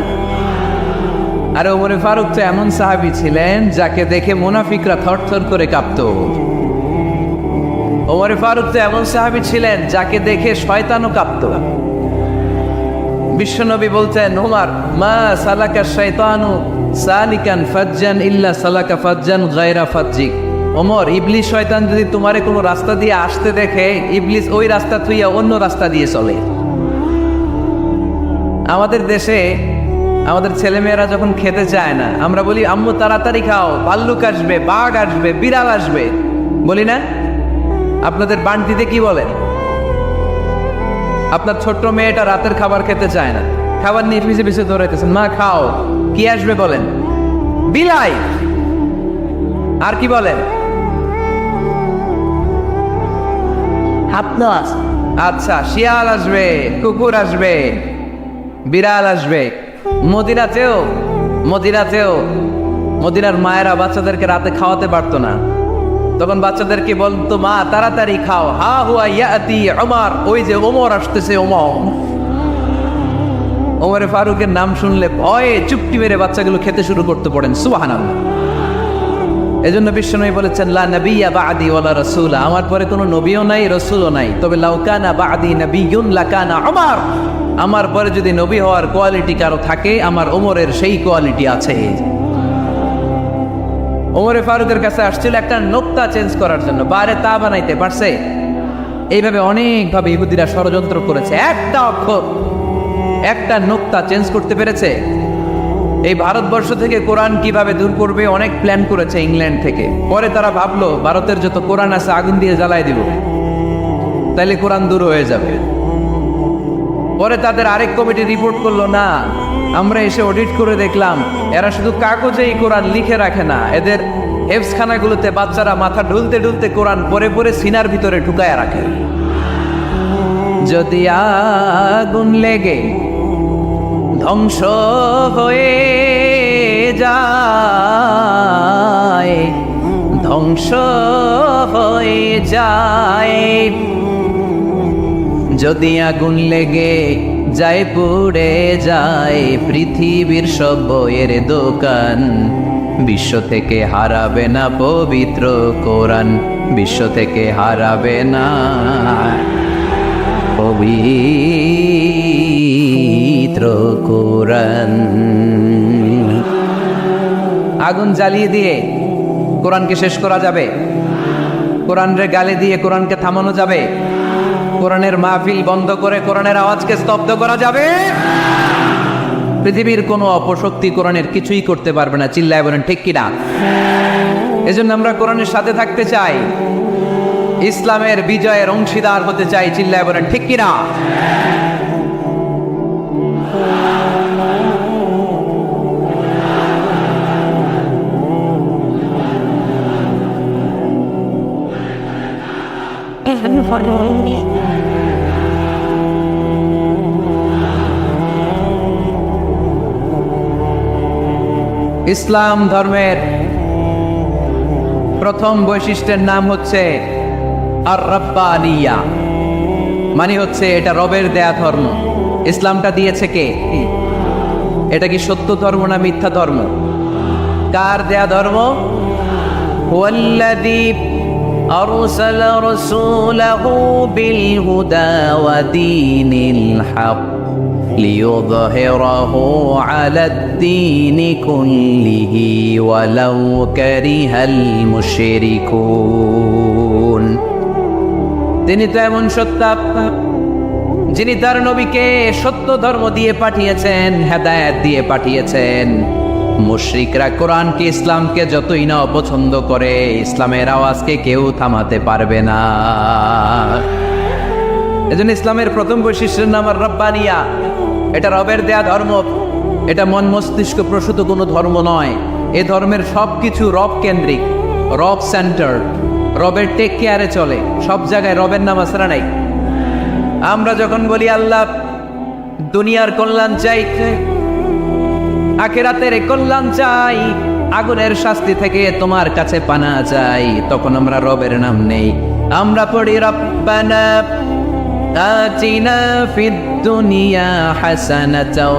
আর ওমরে ফারুক তো এমন সাহাবী ছিলেন যাকে দেখে মুনাফিকরা থরথর করে কাঁপত। ওমরে ফারুক তো এমন সাহাবী ছিলেন যাকে দেখে শয়তানও কাঁপত। বিশ্বনবী বলতেন, ওমর মা সালাকা শাইতানু সালিকান ফাজ্জান ইল্লা সালাকা ফাজ্জান গায়রা ফাজ্জিক। ওমর, ইবলিস শয়তান যদি তোমারে কোনো রাস্তা দিয়ে আসতে দেখে, ইবলিস ওই রাস্তা থুইয়া অন্য রাস্তা দিয়ে চলে। আমাদের দেশে আমাদের ছেলেমেয়েরা যখন খেতে চায় না, আমরা বলি আম্মু তাড়াতাড়ি খাও, ভাল্লুক আসবে, বাঘ আসবে, বিড়াল আসবে, বলি না? আপনাদের বান্টিতে কি বলেন? আপনার ছোট্ট মেয়েটা রাতের খাবার খেতে চায় না, খাবার নিয়ে পিছে পিছে দৌড়াইতেছেন, মা খাও, কি আসবে বলেন? বিলাই। আর কি বলেন? হাতনাস। আচ্ছা, শিয়াল আসবে, কুকুর আসবে, বিড়াল আসবে। মদিনার মায়েরা বাচ্চাদেরকে রাতে খাওয়াতে পারতো না, তখন বাচ্চাদেরকে বলতো মা তাড়াতাড়ি খাও, হা হুয়া ইয়াতি ওমর, ওই যে ওমর আসতেছে। ওমরে ফারুকের নাম শুনলে ভয়ে চুপটি মেরে বাচ্চাগুলো খেতে শুরু করতে পড়েন। সুবহানাল্লাহ। এজন্য বিশ্বনবী বলেছেন লা নাবিয়্যা বা'দি ওয়ালা রাসূলা, আমার পরে কোনো নবীও নাই, রাসূলও নাই, তবে লাউ কানা বা'দি নাবিয়্যুন লাকানা ওমর, আমার পরে যদি নবী হওয়ার কোয়ালিটি কারো থাকে, আমার ওমরের সেই কোয়ালিটি আছে। ওমরে ফারুকের কাছে আসছিল একটা নোক্তা চেঞ্জ করার জন্য, বারে তা বানাইতে পারছে? এইভাবে অনেকভাবে ইহুদিরা ষড়যন্ত্র করেছে, একটা অক্ষর, একটা নোক্তা চেঞ্জ করতে পেরেছে? এই ভারতবর্ষ থেকে কোরআন কিভাবে দূর করবে অনেক প্ল্যান করেছে ইংল্যান্ড থেকে। পরে তারা ভাবলো ভারতের যত কোরআন আছে আগুন দিয়ে জ্বালাই দিব, তাইলে কোরআন দূর হয়ে যাবে। পরে তাদের আরেক কমিটি রিপোর্ট করলো, না আমরা এসে অডিট করে দেখলাম এরা শুধু কাগজেই কোরআন লিখে রাখে না, এদের হেফসখানাগুলোতে বাচ্চারা মাথা ঢুলতে ঢুলতে কোরআন পরে পরে সিনার ভিতরে ঢুকায় রাখে। যদি আগুন লেগে ধ্বংস হয়ে যায়, ধ্বংস হয়ে যায়, যদি আগুন লেগে যায় পুড়ে যায় পৃথিবীর সব বইয়ের দোকান, বিশ্ব থেকে হারাবে না পবিত্র কোরআন, বিশ্ব থেকে হারাবে না পবিত্র কোরআন। আগুন জ্বালিয়ে দিয়ে কোরআনকে শেষ করা যাবে? কোরআনের গালি দিয়ে কোরআনকে থামানো যাবে? কোরআনের মাহফিল বন্ধ করে কোরআনের আওয়াজকে স্তব্ধ করা যাবে? পৃথিবীর কোনো অপশক্তি কোরআনের কিছুই করতে পারবে না। চিল্লায় বলেন ঠিক কিনা? এজন্য আমরা কোরআনের সাথে থাকতে চাই, ইসলামের বিজয়ের অংশীদার হতে চাই। চিল্লায় বলেন ঠিক কিনা? ইসলাম ধর্মের প্রথম বৈশিষ্ট্যের নাম হচ্ছে আর রাব্বানিয়া, মানে হচ্ছে এটা রবের দেয়া ধর্ম। ইসলামটা দিয়েছে কে? এটা কি সত্য ধর্ম না মিথ্যা ধর্ম? কার দেয়া ধর্ম? ওয়াল্লাযী আরসালা রাসূলাহু বিল হুদা ওয়া দীনিল হক লিইয়ুযহিরাহু আলাদ-দীনি কুল্লিহি ওয়ালাউ কারিহাল মুশরিকুন। তিনি তো এমন সত্তা যিনি তার নবীকে সত্য ধর্ম দিয়ে পাঠিয়েছেন, হেদায়েত দিয়ে পাঠিয়েছেন। মুশরিকরা কোরআনকে, ইসলামকে যতই না অপছন্দ করে, ইসলামের আওয়াজকে কেউ থামাতে পারবে না। এজন্য ইসলামের প্রথম বৈশিষ্ট্যের নাম আর রাব্বানিয়া। এটা রবের দেয়া ধর্ম, এটা মন মস্তিষ্ক প্রসূত কোনো ধর্ম নয়। এ ধর্মের সবকিছু রব কেন্দ্রিক, রব সেন্টার, রবের টেক কেয়ারে চলে। সব জায়গায় রবের নাম আসরা নাই। আমরা যখন বলি আল্লাহ দুনিয়ার কল্যাণ চাই, আখিরাতের কল্যাণ চাই, আগুনের শাস্তি থেকে তোমার কাছে পানা চাই, তখন আমরা রবের নাম নেই। আমরা পড়ি রব্বানা আতিনা ফিদ দুনিয়া হাসানাতাও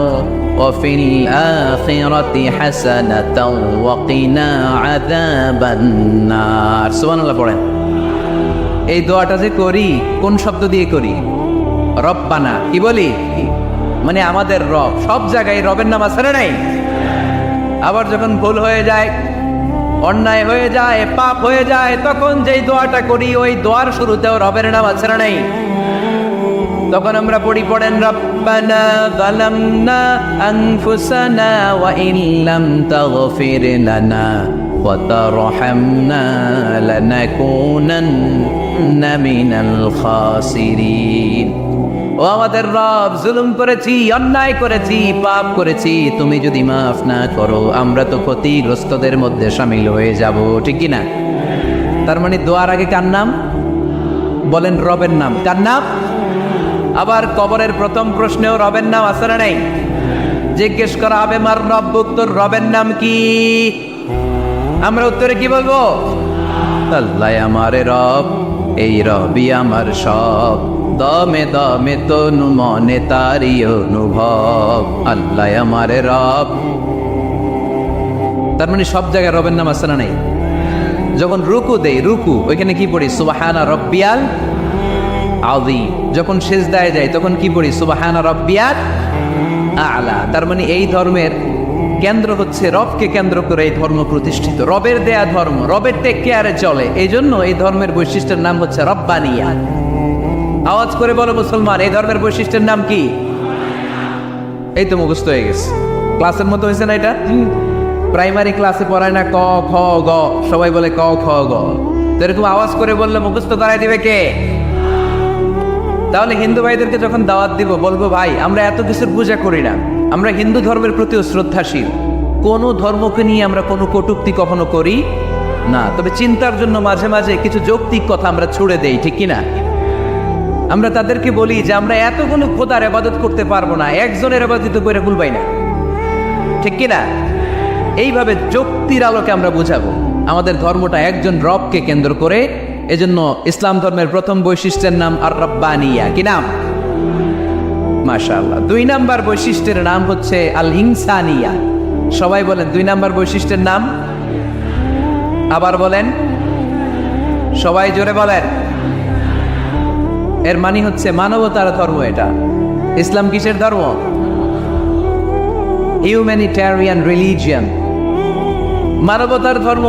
ওয়া ফিল আখিরাতি হাসানাতাও ওয়া কিনা আযাবান নার। সুবহানাল্লাহ পড়েন। এই দোয়াটা যে করি, কোন শব্দ দিয়ে করি? রব্বানা। কি বলি? মানে আমাদের রব। সব জায়গায় রবের নাম আছে না নাই? আবার যখন ভুল হয়ে যায়, অন্যায় হয়ে যায়, পাপ হয়ে যায়, তখন যেই দোয়াটা করি ওই দোয়ার শুরুতেও রবের নাম আছে না নাই? তখন আমরা পড়েন রব্বানা যালামনা আনফুসানা ওয়া ইল্লাম তাগফির লানা ওয়া তারহামনা লানাকুনান্না মিনাল খাসিরিন। ও আমাদের রব, জুলুম করেছি, অন্যায় করেছি, পাপ করেছি, তুমি যদি মাফ না করো আমরা তো ক্ষতিগ্রস্তদের মধ্যে শামিল হয়ে যাব। ঠিক কি না? তার মানে দোয়ার আগে কার নাম? বলেন রবের নাম। কার নাম? আবার কবরের প্রথম প্রশ্নেও রবের নাম আছে না নাই? জিজ্ঞেস করা হবে মার রব্বুক, তোর রবের নাম কি? আমরা উত্তরে কি বলবো? আল্লাহ আমারে রব, এই রবি আমার সব, দমে দমে তনু মনে তারি অনুভব, আল্লাহ আমারে রব। তার মানে সব জায়গায় রবের নাম আছে না নাই? যখন রুকু দেই, রুকু ওইখানে কি পড়ি? সুবহানা রব্বিয়াল আযীম। যখন সিজদায় যাই তখন কি পড়ি? সুবহানা রব্বিয়াল আ'লা। তার মানে এই ধর্মের কেন্দ্র হচ্ছে রবকে কেন্দ্র করে এই ধর্ম প্রতিষ্ঠিত। রবের দেয়া ধর্ম, রবের টেক কেয়ারে চলে। এই জন্য এই ধর্মের বৈশিষ্ট্যের নাম হচ্ছে রব্বানিয়া। আওয়াজ করে বলো মুসলমান, এই ধর্মের বৈশিষ্ট্যের নাম কি? এই তো মুখস্থ হয়ে গেছে। ক্লাসের মতো হয়েছে না এটা? প্রাইমারি ক্লাসে পড়ায় না ক খ গ, সবাই বলে ক খ গ। তো এরকম আওয়াজ করে বললে মুখস্থ করাই দিবে কে? তাহলে হিন্দু ভাইদেরকে যখন দাওয়াত দিব বলবো, ভাই আমরা এত কিছুর পূজা করি না, আমরা হিন্দু ধর্মের প্রতিও শ্রদ্ধাশীল, কোনো ধর্মকে নিয়ে আমরা কোনো কটূক্তি কখনো করি না, তবে চিন্তার জন্য মাঝে মাঝে কিছু যৌক্তিক কথা আমরা ছুড়ে দেই, ঠিক কিনা? আমরা তাদেরকে বলি যে আমরা এতগুলো খোদার ইবাদত করতে পারবো না, একজনের ইবাদত করে ভুলবাই না, ঠিক কিনা? এইভাবে যুক্তির আলোকে আমরা বুঝাবো আমাদের ধর্মটা একজন রবকে কেন্দ্র করে। এজন্য ইসলাম ধর্মের প্রথম বৈশিষ্ট্যের নাম আর রব্বানিয়া। কি নাম? মাশাআল্লাহ। 2 নাম্বার বৈশিষ্ট্যের নাম হচ্ছে আল ইনসানিয়া। সবাই বলেন 2 নাম্বার বৈশিষ্ট্যের নাম, আবার বলেন, সবাই জোরে বলেন। এর মানে হচ্ছে মানবতার ধর্ম। এটা ইসলাম কিসের ধর্ম? হিউম্যানিটেরিয়ান রিলিজিয়ান, মানবতার ধর্ম।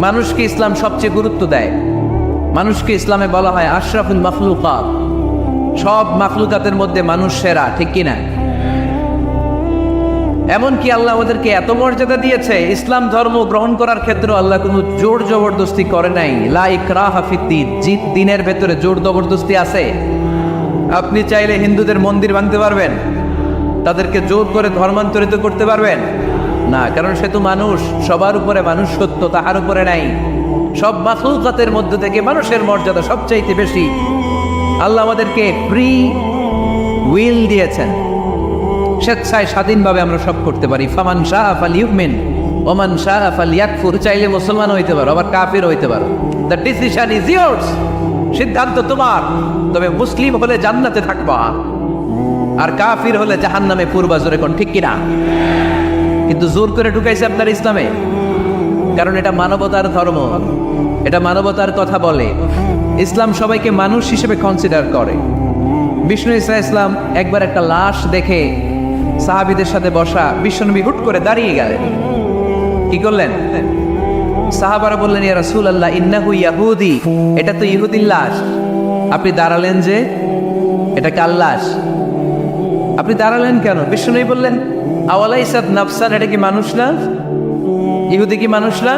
মানুষকে ইসলাম সবচেয়ে গুরুত্ব দেয়। মানুষকে ইসলামে বলা হয় আশরাফুল মাখলুকাত, সব মাখলুকাতের মধ্যে মানুষ সেরা, ঠিক কিনা? এমনকি আল্লাহ আমাদেরকে এত মর্যাদা দিয়েছে, ইসলাম ধর্ম গ্রহণ করার ক্ষেত্রে আল্লাহ কোনো জোর জবরদস্তি করে নাই। লা ইকরাহা ফিদ্দীন, দিনের ভেতরে জোর জবরদস্তি আছে? আপনি চাইলে হিন্দুদের মন্দির ভাঙতে পারবেন, তাদেরকে জোর করে ধর্মান্তরিত করতে পারবেন না, কারণ সে তো মানুষ, সবার উপরে মানুষ সত্য, তাহার উপরে নাই। সব মাখলুকাতের মধ্যে থেকে মানুষের মর্যাদা সবচাইতে বেশি। আল্লাহ আমাদেরকে ফ্রি উইল দিয়েছেন, স্বেচ্ছায় স্বাধীনভাবে আমরা সব করতে পারি। ফামান শাআ ফালিউমিন ওয়া মান শাআ ফালিয়াকফুর। চাইলে মুসলমান হইতে পারো, আবার কাফির হইতে পারো। দ্য ডিসিশন ইজ ইয়ার্স, সিদ্ধান্ত তোমার। তবে মুসলিম হলে জান্নাতে থাকবা, আর কাফির হলে জাহান্নামে পূর্বা। জোরে কোন ঠিক কিনা? কিন্তু জোর করে ঢুকাইছে আপনার ইসলামে, কারণ এটা মানবতার ধর্ম, এটা মানবতার কথা বলে। ইসলাম সবাইকে মানুষ হিসেবে কনসিডার করে। বিষ্ণু ইসা ইসলাম একবার একটা লাশ দেখে সাহাবীদের সাথে বসা, বিশ্বনবী হুট করে দাঁড়িয়ে গেলেন। কি করলেন? সাহাবারা বললেন, ইয়া রাসূলুল্লাহ ইন্নাহু ইয়াহুদি, এটা তো ইহুদির লাশ। আপনি দাঁড়ালেন যে, এটা কার লাশ? আপনি দাঁড়ালেন কেন? বিশ্বনবী বললেন, আওয়ালাইসাত নাফসান, এটা কি মানুষ না? ইহুদি কি মানুষ না?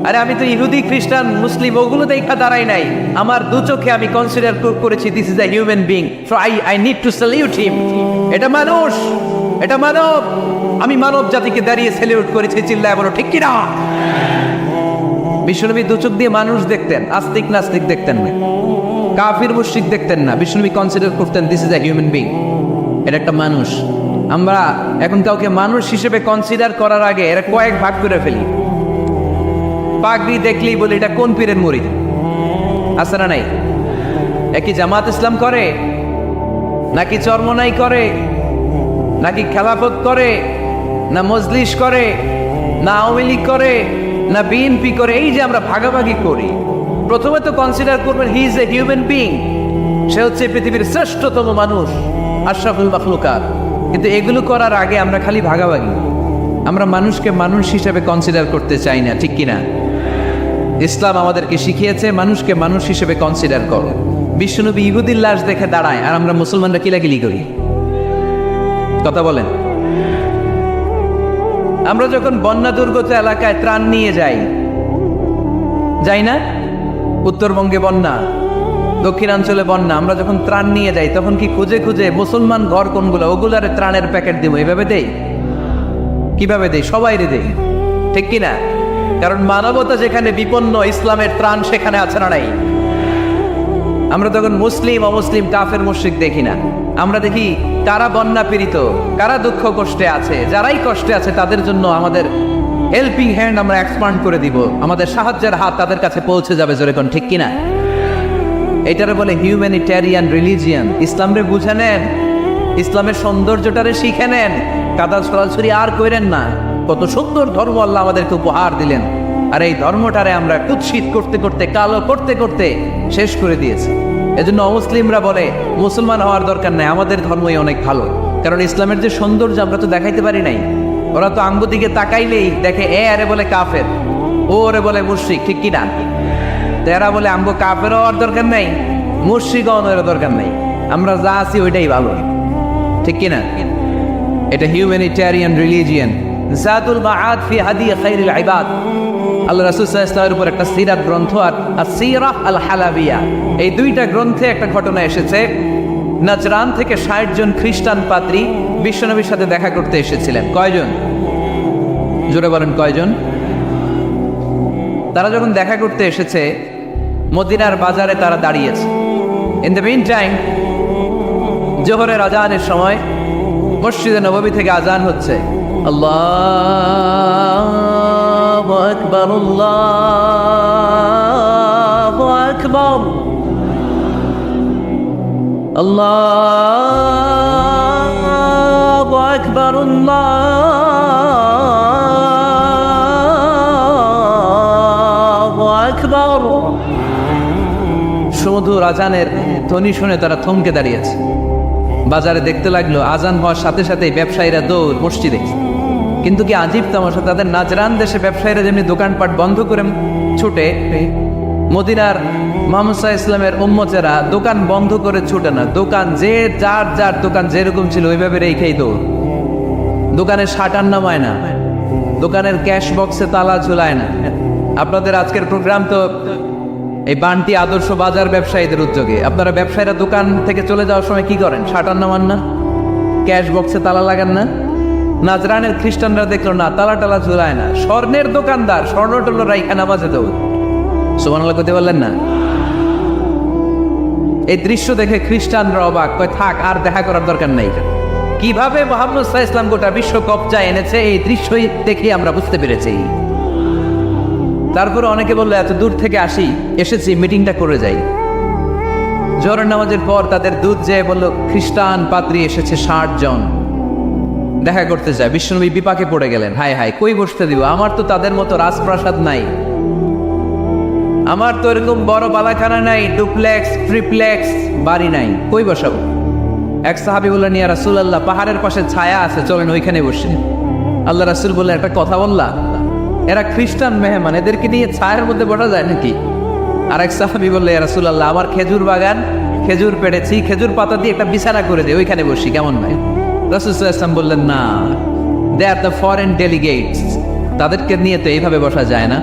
আরে আমি তো ইহুদি, খ্রিস্টান, মুসলিম ওগুলো দেখা দাঁড়াই নাই, আমার দু চোখে আমি কনসিডার করেছি this is a human being, so I need to salute হিম। এটা মানুষ, এটা মানব, আমি মানব জাতিকে দাঁড়িয়ে স্যালিউট করেছি। চিল্লায় বলো ঠিক কিনা? বিশ্বনবী দু চোখ দিয়ে মানুষ দেখতেন, আস্তিক নাস্তিক দেখতেন না, কাফির মুশরিক দেখতেন না। বিশ্বনবী কনসিডার করতেন this is a human being, এটা একটা মানুষ। আমরা এখন কাউকে মানুষ হিসেবে কনসিডার করার আগে এরা কয়েক ভাগ করে ফেলি। পাগড়ি দেখলেই বলি এটা কোন পীরের মুরিদ, আছে না নাই? একই জামাত ইসলাম করে, নাকি চরমনাই করে, নাকি খেলাফত করে, না মজলিস করে, না আওয়ামী লীগ করে, না বিএনপি করে? এই যে আমরা ভাগাভাগি করি, প্রথমে তো কনসিডার করবেন he is a human being, সে হচ্ছে পৃথিবীর শ্রেষ্ঠতম মানুষ, আশরাফুল মাখলুকাত। কিন্তু এগুলো করার আগে আমরা খালি ভাগাভাগি, আমরা মানুষকে মানুষ হিসেবে কনসিডার করতে চাই না, ঠিক কিনা? ইসলাম আমাদেরকে শিখিয়েছে মানুষকে মানুষ হিসেবে কনসিডার করো। বিশ্বনবী ইহুদির লাশ দেখে দাঁড়ায়, আর আমরা মুসলমানরা কিলাকিলি করি। কথা বলেন। আমরা যখন বন্যা দুর্গত এলাকায় ত্রাণ নিয়ে যাই না? উত্তরবঙ্গে বন্যা, দক্ষিণাঞ্চলে বন্যা, আমরা যখন ত্রাণ নিয়ে যাই তখন কি খুঁজে খুঁজে মুসলমান ঘর কোনগুলো, ওগুলারে ত্রাণের প্যাকেট দিব, এভাবে দেই? কিভাবে দেই? সবাইরে দেই, ঠিক কিনা? কারণ মানবতা যেখানে বিপন্ন, ইসলামের ত্রাণ সেখানে আছে না নাই? আমরা তখন মুসলিম অমুসলিম কাফের মুশরিক দেখি না, আমরা দেখি কারা বন্যা পীড়িত, কারা দুঃখ কষ্টে আছে। যারাই কষ্টে আছে তাদের জন্য আমাদের হেল্পিং হ্যান্ড আমরা এক্সপান্ড করে দিব, আমাদের সাহায্যের হাত তাদের কাছে পৌঁছে যাবে। জোরে কোন ঠিক কিনা? এটারে বলে হিউম্যানিটেরিয়ান রিলিজিয়ান। ইসলামরে বুঝে নেন, ইসলামের সৌন্দর্যটারে শিখে নেন, কাদা ছড়াছড়ি আর করেন না। কত সুন্দর ধর্ম আল্লাহ আমাদেরকে উপহার দিলেন, আর এই ধর্মটারে আমরা কুৎসিত করতে করতে, কালো করতে করতে শেষ করে দিয়েছি। এজন্য অমুসলিমরা বলে মুসলমান হওয়ার দরকার নাই, আমাদের ধর্মই অনেক ভালো। কারণ ইসলামের যে সৌন্দর্য আমরা তো দেখাইতে পারি নাই। ওরা তো আঙ্গু দিকে তাকাইলেই দেখে এ আরে বলে কাফের, ও ওরে বলে মুশরিক, ঠিক কিনা? এরা বলে আমগো কাফের হওয়ার দরকার নাই, মুশরিক হওয়ার দরকার নাই, আমরা যা আছি ওইটাই ভালো, ঠিক কিনা? এটা হিউম্যানিটেরিয়ান রিলিজিয়ান। জাতুল মাআদ ফি হাদি খায়রিল ইবাদ। আল্লাহ রাসূল সাল্লাল্লাহু আলাইহি ওয়াসাল্লামের উপর একটা সিরাত গ্রন্থ আর আসিরাহ আল হালাবিয়া, এই দুইটা গ্রন্থে একটা ঘটনা এসেছে। নাজরান থেকে 60 জন খ্রিস্টান পাদ্রী বিশ্বনবীর সাথে দেখা করতে এসেছিলেন। কয়জন? জোরে বলেন কয়জন? তারা যখন দেখা করতে এসেছে, মদিনার বাজারে তারা দাঁড়িয়েছে। ইন দ্য মিন টাইম জোহরের আজানের সময় মসজিদে নববী থেকে আজান হচ্ছে। আল্লাহু আকবার, আল্লাহু আকবার, আল্লাহু আকবার, আল্লাহু আকবার। সুমধুর আজানের ধ্বনি শুনে তারা থমকে দাঁড়িয়েছে। বাজারে দেখতে লাগলো আজান হওয়ার সাথে সাথেই ব্যবসায়ীরা দৌড় মসজিদে। কিন্তু কি আজীব তামাশা, তাদের নাজরান দেশে ব্যবসায়ীরা যেমনি দোকানপাট বন্ধ করে ছুটে, মদিনার মুহাম্মদ সাল্লাল্লাহু আলাইহি ওয়াসাল্লামের উম্মতেরা দোকান বন্ধ করে ছুটে না। দোকান যে যার যার দোকান যেরকম ছিল ওইভাবে রেখেই দৌড়। দোকানের শাটার নামায় না, দোকানের ক্যাশ বক্সে তালা ঝুলায় না। আপনাদের আজকের প্রোগ্রাম তো এই বান্টি আদর্শ বাজার ব্যবসায়ীদের উদ্যোগে। আপনারা ব্যবসায়ীরা দোকান থেকে চলে যাওয়ার সময় কি করেন? শাটার নামান না, ক্যাশ বক্সে তালা লাগান না। নাজরানের খ্রিস্টানরা দেখলো না, তালা টালা ঝুলায় না। স্বর্ণের দোকানদার স্বর্ণ টল্ল রাইখা নামাজে দৌড়। সুবহানাল্লাহ কইতে বললেন না? এই দৃশ্য দেখে খ্রিস্টানরা অবাক, কয় থাক আর দেখা করার দরকার নাই। কিভাবে মুহাম্মদ সাল্লাল্লাহু আলাইহি ওয়াসাল্লাম গোটা বিশ্ব কবজায় এনেছে এই দৃশ্যই দেখে আমরা বুঝতে পেরেছি। তারপরে অনেকে বললো এত দূর থেকে এসেছি মিটিংটা করে যাই। জোহরের নামাজের পর তাদের দুধ যেয়ে বললো খ্রিস্টান পাদ্রী এসেছে 60 জন দেখা করতে যায়। বিশ্বনবী বিপাকে পড়ে গেলেন, হায় হায় কই বসতে দিব, আমার তো তাদের মতো রাজপ্রাসাদ নাই, আমার তো এরকম বড় বালাখানা নাই, ডুপ্লেক্স ট্রিপ্লেক্স বাড়ি নাই, কই বসাবো? এক সাহাবী বললেন, ইয়া রাসূলুল্লাহ পাহাড়ের পাশে ছায়া আছে, চলেন ওইখানে বসে। আল্লাহ রাসূল বললেন, একটা কথা বললা, এরা খ্রিস্টান মেহমান, এদেরকে নিয়ে ছায়ার মধ্যে বসা যায় নাকি? আর এক সাহাবী বললেন, ইয়া রাসূলুল্লাহ আমার খেজুর বাগান, খেজুর পেড়েছি, খেজুর পাতা দিয়ে একটা বিছানা করে দে, ওইখানে বসি, কেমন নয়? রাসূল সাল্লাল্লাহু আলাইহি ওয়াসাল্লাম বললেন, না, দে আর দ্য ফরেন ডেলিগেটস, তাদেরকে নিয়ে তো এইভাবে বসা যায় না।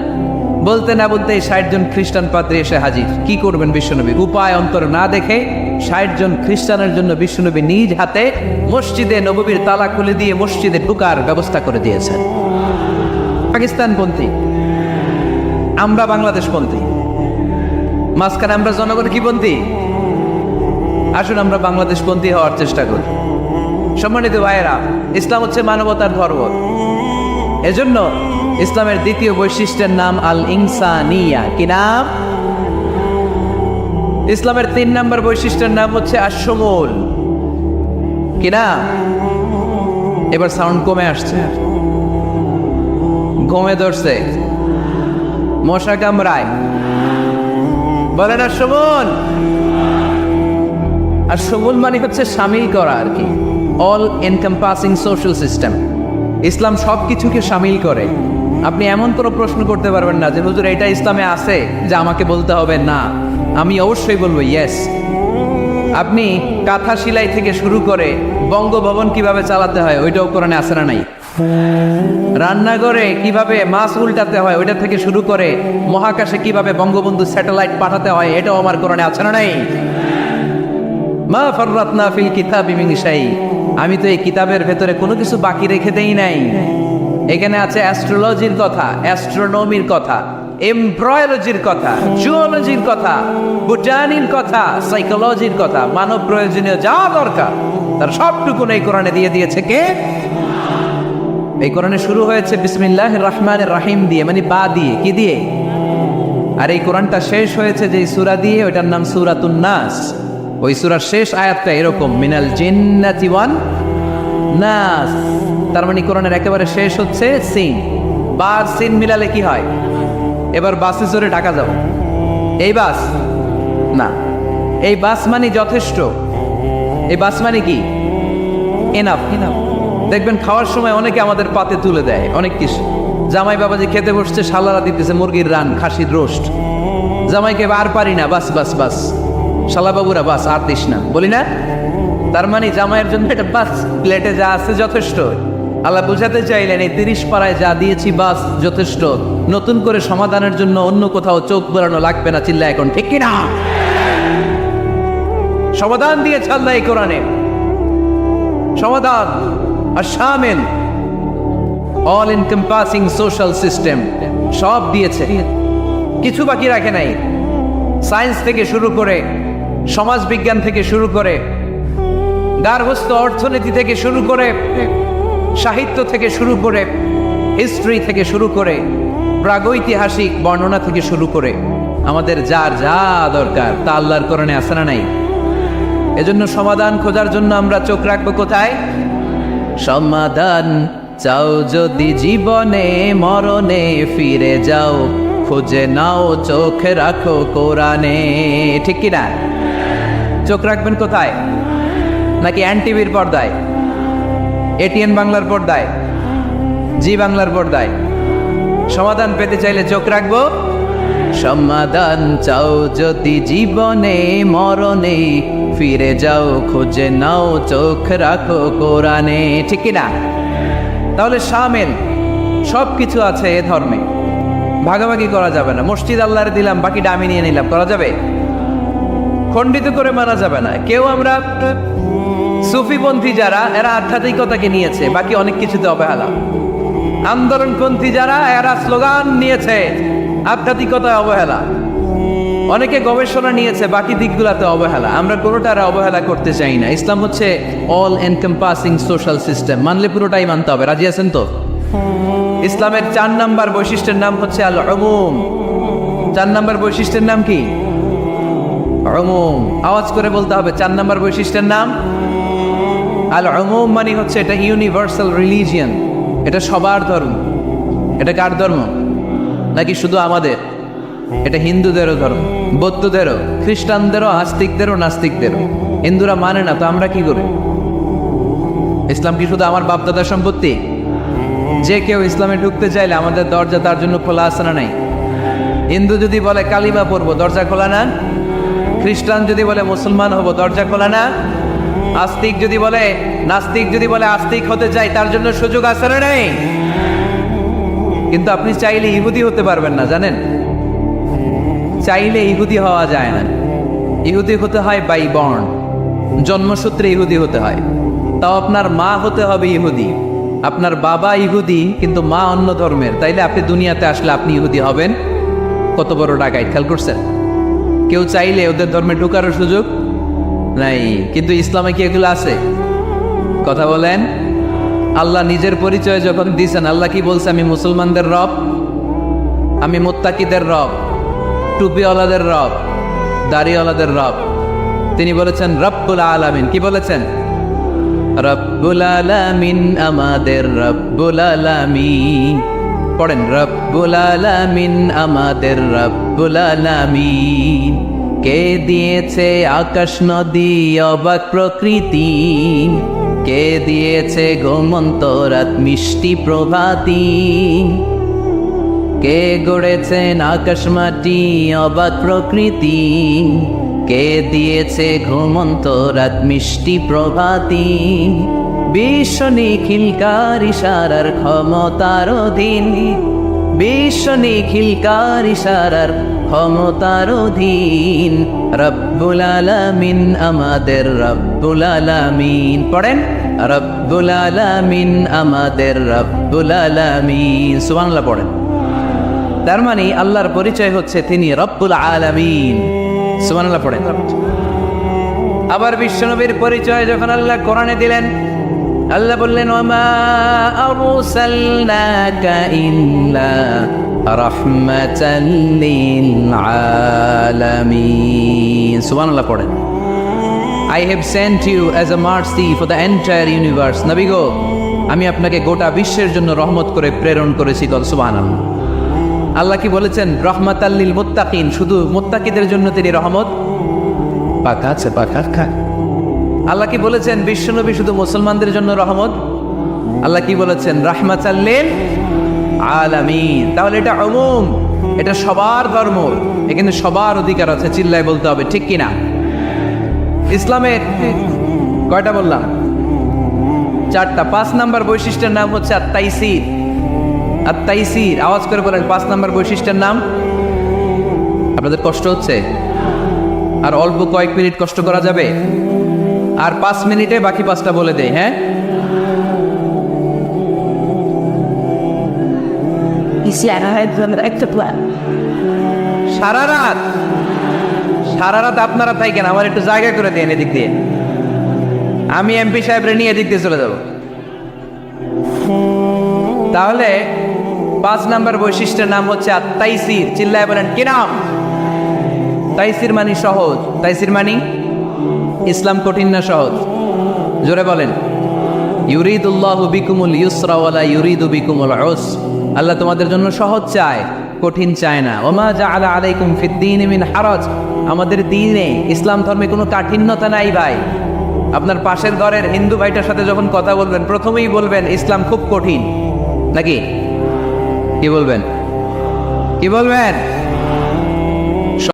বলতে না বলতে 60 জন খ্রিস্টান পাদ্রী এসে হাজির। কি করবেন বিশ্বনবী? উপায় অন্তর না দেখে 60 জন খ্রিস্টানের জন্য বিশ্বনবী নিজ হাতে মসজিদে নববীর তালা খুলে দিয়ে মসজিদে ঢোকার ব্যবস্থা করে দিয়েছেন। পাকিস্তানপন্থী, আমরা বাংলাদেশপন্থী, মাঝখানে আমরা জনগণ কি পন্থী? আসুন আমরা বাংলাদেশপন্থী হওয়ার চেষ্টা করি। সম্মানিত ভাইয়েরা, ইসলাম হচ্ছে মানবতার ধর্ম। এজন্য ইসলামের দ্বিতীয় বৈশিষ্ট্যের নাম আল ইনসানিয়া। কি নাম? ইসলামের 3 নম্বর বৈশিষ্ট্যের নাম হচ্ছে আশ-শুমুল। কি নাম? এবার সাউন্ড কমে আসছে, ঘুমে ধরছে, মশা কামড়ায়, বলেন আশ-শুমুল। আশ-শুমুল মানে হচ্ছে শামিল করা আর কি, অল এনকম্পাসিং সোশ্যাল সিস্টেম। ইসলাম সব কিছুকে শামিল করে। আপনি এমন কোনো প্রশ্ন করতে পারবেন না যে হুজুর এটা ইসলামে আছে যে আমাকে বলতে হবে না, আমি অবশ্যই বলবো ইয়েস। আপনি কাঁথা সেলাই থেকে শুরু করে বঙ্গভবন কিভাবে চালাতে হয় ওইটাও কোরআনে আছে না নাই? রান্নাঘরে কিভাবে মাছ উল্টাতে হয় ওইটা থেকে শুরু করে মহাকাশে কিভাবে বঙ্গবন্ধু স্যাটেলাইট পাঠাতে হয় এটাও আমার কোরআনে আছে না নাই? মা ফাররাতনা ফিল কিতাবি মিন শাই, আমি তো এই কিতাবের ভেতরে কোনো কিছু বাকি রেখে দেই নাই। এখানে আছে অ্যাস্ট্রোলজির কথা, অ্যাস্ট্রোনমির কথা, এমব্রয়োলজির কথা, জুওলজির কথা, বোটানির কথা, সাইকোলজির কথা, মানব প্রয়োজনীয় যা দরকার তার সবটুকু এই কোরআনে দিয়ে দিয়েছে কে? এই কোরআনে শুরু হয়েছে বিসমিল্লাহির রহমানির রহিম দিয়ে, মানে বা দিয়ে, কি দিয়ে? আর এই কোরআনটা শেষ হয়েছে যে সূরা দিয়ে, ওইটার নাম সূরাতুন নাস। ওই সূরার শেষ আয়াতটা এরকম, মিনাল জিন্নাতি ওয়ান নাস। তার মানে কোরআনের একেবারে শেষ হচ্ছে সিন। বার সিন মিলালে কি হয়? এবার বাসে চড়ে ঢাকা যাব, এই বাস না, এই বাস মানে যথেষ্ট, এই বাস মানে কি? এনাফ। দেখবেন খাওয়ার সময় অনেকে আমাদের পাতে তুলে দেয় অনেক কিছু। জামাই বাবাজি খেতে বসছে, শালারা দিতেছে মুরগির রান, খাসির রোস্ট। জামাইকে আর পারি না, বাস বাস বাস, শালা বাবুরা বাস আর দিস না, বলি না? তার মানে জামাইয়ের জন্য এটা বাস, প্লেটে যা আছে যথেষ্ট। আল্লাহ বুঝাতে চাইলেন এই 30 পারায় যা দিয়েছি বাস যথেষ্ট, নতুন করে সমাধানের জন্য অন্য কোথাও চোখ বোলানো লাগবে না। চিল্লা এখন ঠিক কিনা? সমাধান দিয়েছে আল্লাহ এই কোরআনে, সমাধান আর শামিল, অল এনকম্পাসিং সোশ্যাল সিস্টেম সব দিয়েছে, কিছু বাকি রাখে নাই। সায়েন্স থেকে শুরু করে, সমাজ বিজ্ঞান থেকে শুরু করে, গার্হস্থ্য অর্থনীতি থেকে শুরু করে, সাহিত্য থেকে শুরু করে, হিস্ট্রি থেকে শুরু করে, প্রাগৈতিহাসিক বর্ণনা থেকে শুরু করে, আমাদের যার যা দরকার তা আল্লাহর কোরআনে আছে না নাই? এজন্য সমাধান খোঁজার জন্য আমরা চোখ রাখবো কোথায়? সমাধান চাও যদি জীবনে মরণে ফিরে যাও, খুঁজে নাও চোখ রাখো কোরআনে। ঠিক কিনা? চোখ রাখবেন কোথায়? নাকি এনটিভির পর্দায়, এটিএন বাংলার পর্দায়, জি বাংলার পর্দায়? সমাধান পেতে চাইলে চোখ রাখবো। সমাধান চাও যদি জীবনে মরণে ফিরে যাও, খুঁজে নাও চোখ রাখো কোরআনে। ঠিক কিনা? তাহলে শামিল সব কিছু আছে এ ধর্মে, ভাগাভাগি করা যাবে না। মসজিদ আল্লাহরে দিলাম, বাকিটা আমি নিয়ে নিলাম, করা যাবে? খণ্ডিত করে মানা যাবে না। কেউ আমরা সুফিপন্থী যারা, এরা আধ্যাত্মিকতাকে নিয়েছে, বাকি অনেক কিছুতে অবহেলা। আন্দোলনপন্থী যারা, এরা স্লোগান নিয়েছে, আধ্যাত্মিকতায় অবহেলা। অনেকে গবেষণা নিয়েছে, বাকি দিকগুলোতে অবহেলা। আমরা কোনোটার অবহেলা করতে চাই না। ইসলাম হচ্ছে অল এনকম্পাসিং সোশ্যাল সিস্টেম, মানলে পুরোটাই মানতে হবে। রাজি আছেন তো? ইসলামের 4 নাম্বার বৈশিষ্ট্যের নাম হচ্ছে আল উমুম। 4 নাম্বার বৈশিষ্ট্যের নাম কি? উমুম। আওয়াজ করে বলতে হবে, 4 নাম্বার বৈশিষ্ট্যের নাম আল উমুম। মানে হচ্ছে এটা ইউনিভার্সাল রিলিজিয়ন, এটা সবার ধর্ম। এটা কার ধর্ম? নাকি শুধু আমাদের? এটা হিন্দুদেরও ধর্ম, বৌদ্ধদেরও, খ্রিস্টানদেরও, আস্তিকদেরও, নাস্তিকদেরও। হিন্দুরা মানে না তো আমরা কি করি? ইসলাম কি শুধু আমার বাপদাদার সম্পত্তি? যে কেউ ইসলামে ঢুকতে চাইলে আমাদের দরজা তার জন্য খোলা আছে না নাই? হিন্দু যদি বলে কালিমা পড়বো, দরজা খোলা না? খ্রিস্টান যদি বলে মুসলমান হব, দরজা খোলা না? আস্তিক যদি বলে, নাস্তিক যদি বলে আস্তিক হতে চাই, তার জন্য সুযোগ আছে না নাই? কিন্তু আপনি চাইলে ইহুদি হতে পারবেন না, জানেন? চাইলে ইহুদি হওয়া যায় না। ইহুদি হতে হয় বাই বর্ন, জন্মসূত্রে ইহুদি হতে হয়। তাও আপনার মা হতে হবে ইহুদি। আপনার বাবা ইহুদি কিন্তু মা অন্য ধর্মের, তাইলে আপনি দুনিয়াতে আসলে আপনি ইহুদি হবেন। কত বড় ডাকাইত, খেয়াল করছেন? কেউ চাইলে ওদের ধর্মে ঢোকারও সুযোগ নাই। কিন্তু ইসলামে কি এগুলো আছে? কথা বলেন। আল্লাহ নিজের পরিচয় যখন দিয়েছেন, আল্লাহ কি বলছে? আমি মুসলমানদের রব, আমি মুত্তাকিদের রব, টুপিওয়ালাদের রব, দাড়িওয়ালাদের রব। তিনি বলেছেন রব্বুল আলামিন। কি বলেছেন? রব্বুল আলামিন, আমাদের রব্বুল আলামিন। পড়েন, রব্বুল আলামিন, আমাদের রব্বুল আলামিন। কে দিয়েছে আকাশ নদী অবাক প্রকৃতি, কে দিয়েছে ঘুমন্ত রাত মিষ্টি প্রভাতী, কে গড়েছেন আকাশ মাটি অবাক প্রকৃতি, কে দিয়েছে ঘুমন্ত রাত মিষ্টি প্রভাতী। বিশ্ব নিখিলকার ইশারার ক্ষমতার অধীন, বিশ্ব নিখিলকার ইশারার ক্ষমতার অধীন। রব্বুল আলামিন, আমাদের রব্বুল আলামিন। পড়েন, রব্বুল আলামিন, আমাদের রব্বুল আলামিন। সুবহানাল্লাহ পড়েন। তার মানে আল্লাহর পরিচয় হচ্ছে তিনি রব্বুল আলামিন। সুবহানাল্লাহ পড়েন। আবার বিশ্বনবীর পরিচয় যখন আল্লাহ কোরআনে দিলেন, আল্লাহ বললেন ওয়ামা আরসালনাকা ইল্লা রাহমাতাল লিল আলামিন। সুবহানাল্লাহ পড়েন। I have sent you as a mercy for the entire universe. নবী গো, আমি আপনাকে গোটা বিশ্বের জন্য রহমত করে প্রেরণ করেছি। সুবহানাল্লাহ। আল্লাহ কি বলেছেন? রহমাতাল লিল মুত্তাকিন, শুধু মুত্তাকিদের জন্য তিনি রহমত। পাখা আছে, পাখা খা। আল্লাহ কি বলেছেন? বিশ্বনবী শুধু মুসলমানদের জন্য রহমত। আল্লাহ কি বলেছেন? রাহমাতাল লিল আলামিন। তাহলে এটা উমুম, এটা সবার ধর্ম, এখানে সবার অধিকার আছে। চিল্লায় বলতে হবে, ঠিক কিনা? ইসলামের কয়টা বললাম? 4টা। 5 নাম্বার বৈশিষ্ট্যের নাম হচ্ছে আত-তাইসির। আত-তাইসির, আওয়াজ করে বলেন 5 নাম্বার বৈশিষ্ট্যের নাম। আপনাদের কষ্ট হচ্ছে? আর অল্প কয়েক মিনিট কষ্ট করা যাবে? আর 5 মিনিটে বাকি 5টা বলে দেই, হ্যাঁ? সারা রাত আপনারা থাকেন, আমার একটু জায়গা করে দেন এদিক দিয়ে। আমি এমপি সাহেবরে নিয়ে এদিক দিয়ে চলে যাব। তাহলে 5 নাম্বার বৈশিষ্ট্যের নাম হচ্ছে আত-তাইসির। চিল্লায় বলেন কি নাম? তাইসির মানি সহজ। তাইসির মানি ইসলাম কঠিন না সহজ? জোরে বলেন। ইউরিদুল্লাহু বিকুমুল ইউসরা ওয়ালা ইউরিদু বিকুমুল উসর। আল্লাহ তোমাদের জন্য সহজ চায়, কঠিন চায় না। ওমা জাআলা আলাইকুম ফিদ্দীনি মিন হারাজ। আমাদের দ্বীনে, ইসলাম ধর্মে কোনো কাঠিন্যতা নাই ভাই। আপনার পাশের ঘরের হিন্দু ভাইটার সাথে যখন কথা বলবেন, প্রথমেই বলবেন ইসলাম খুব কঠিন, নাকি? কি বলবেন? কি বলবেন?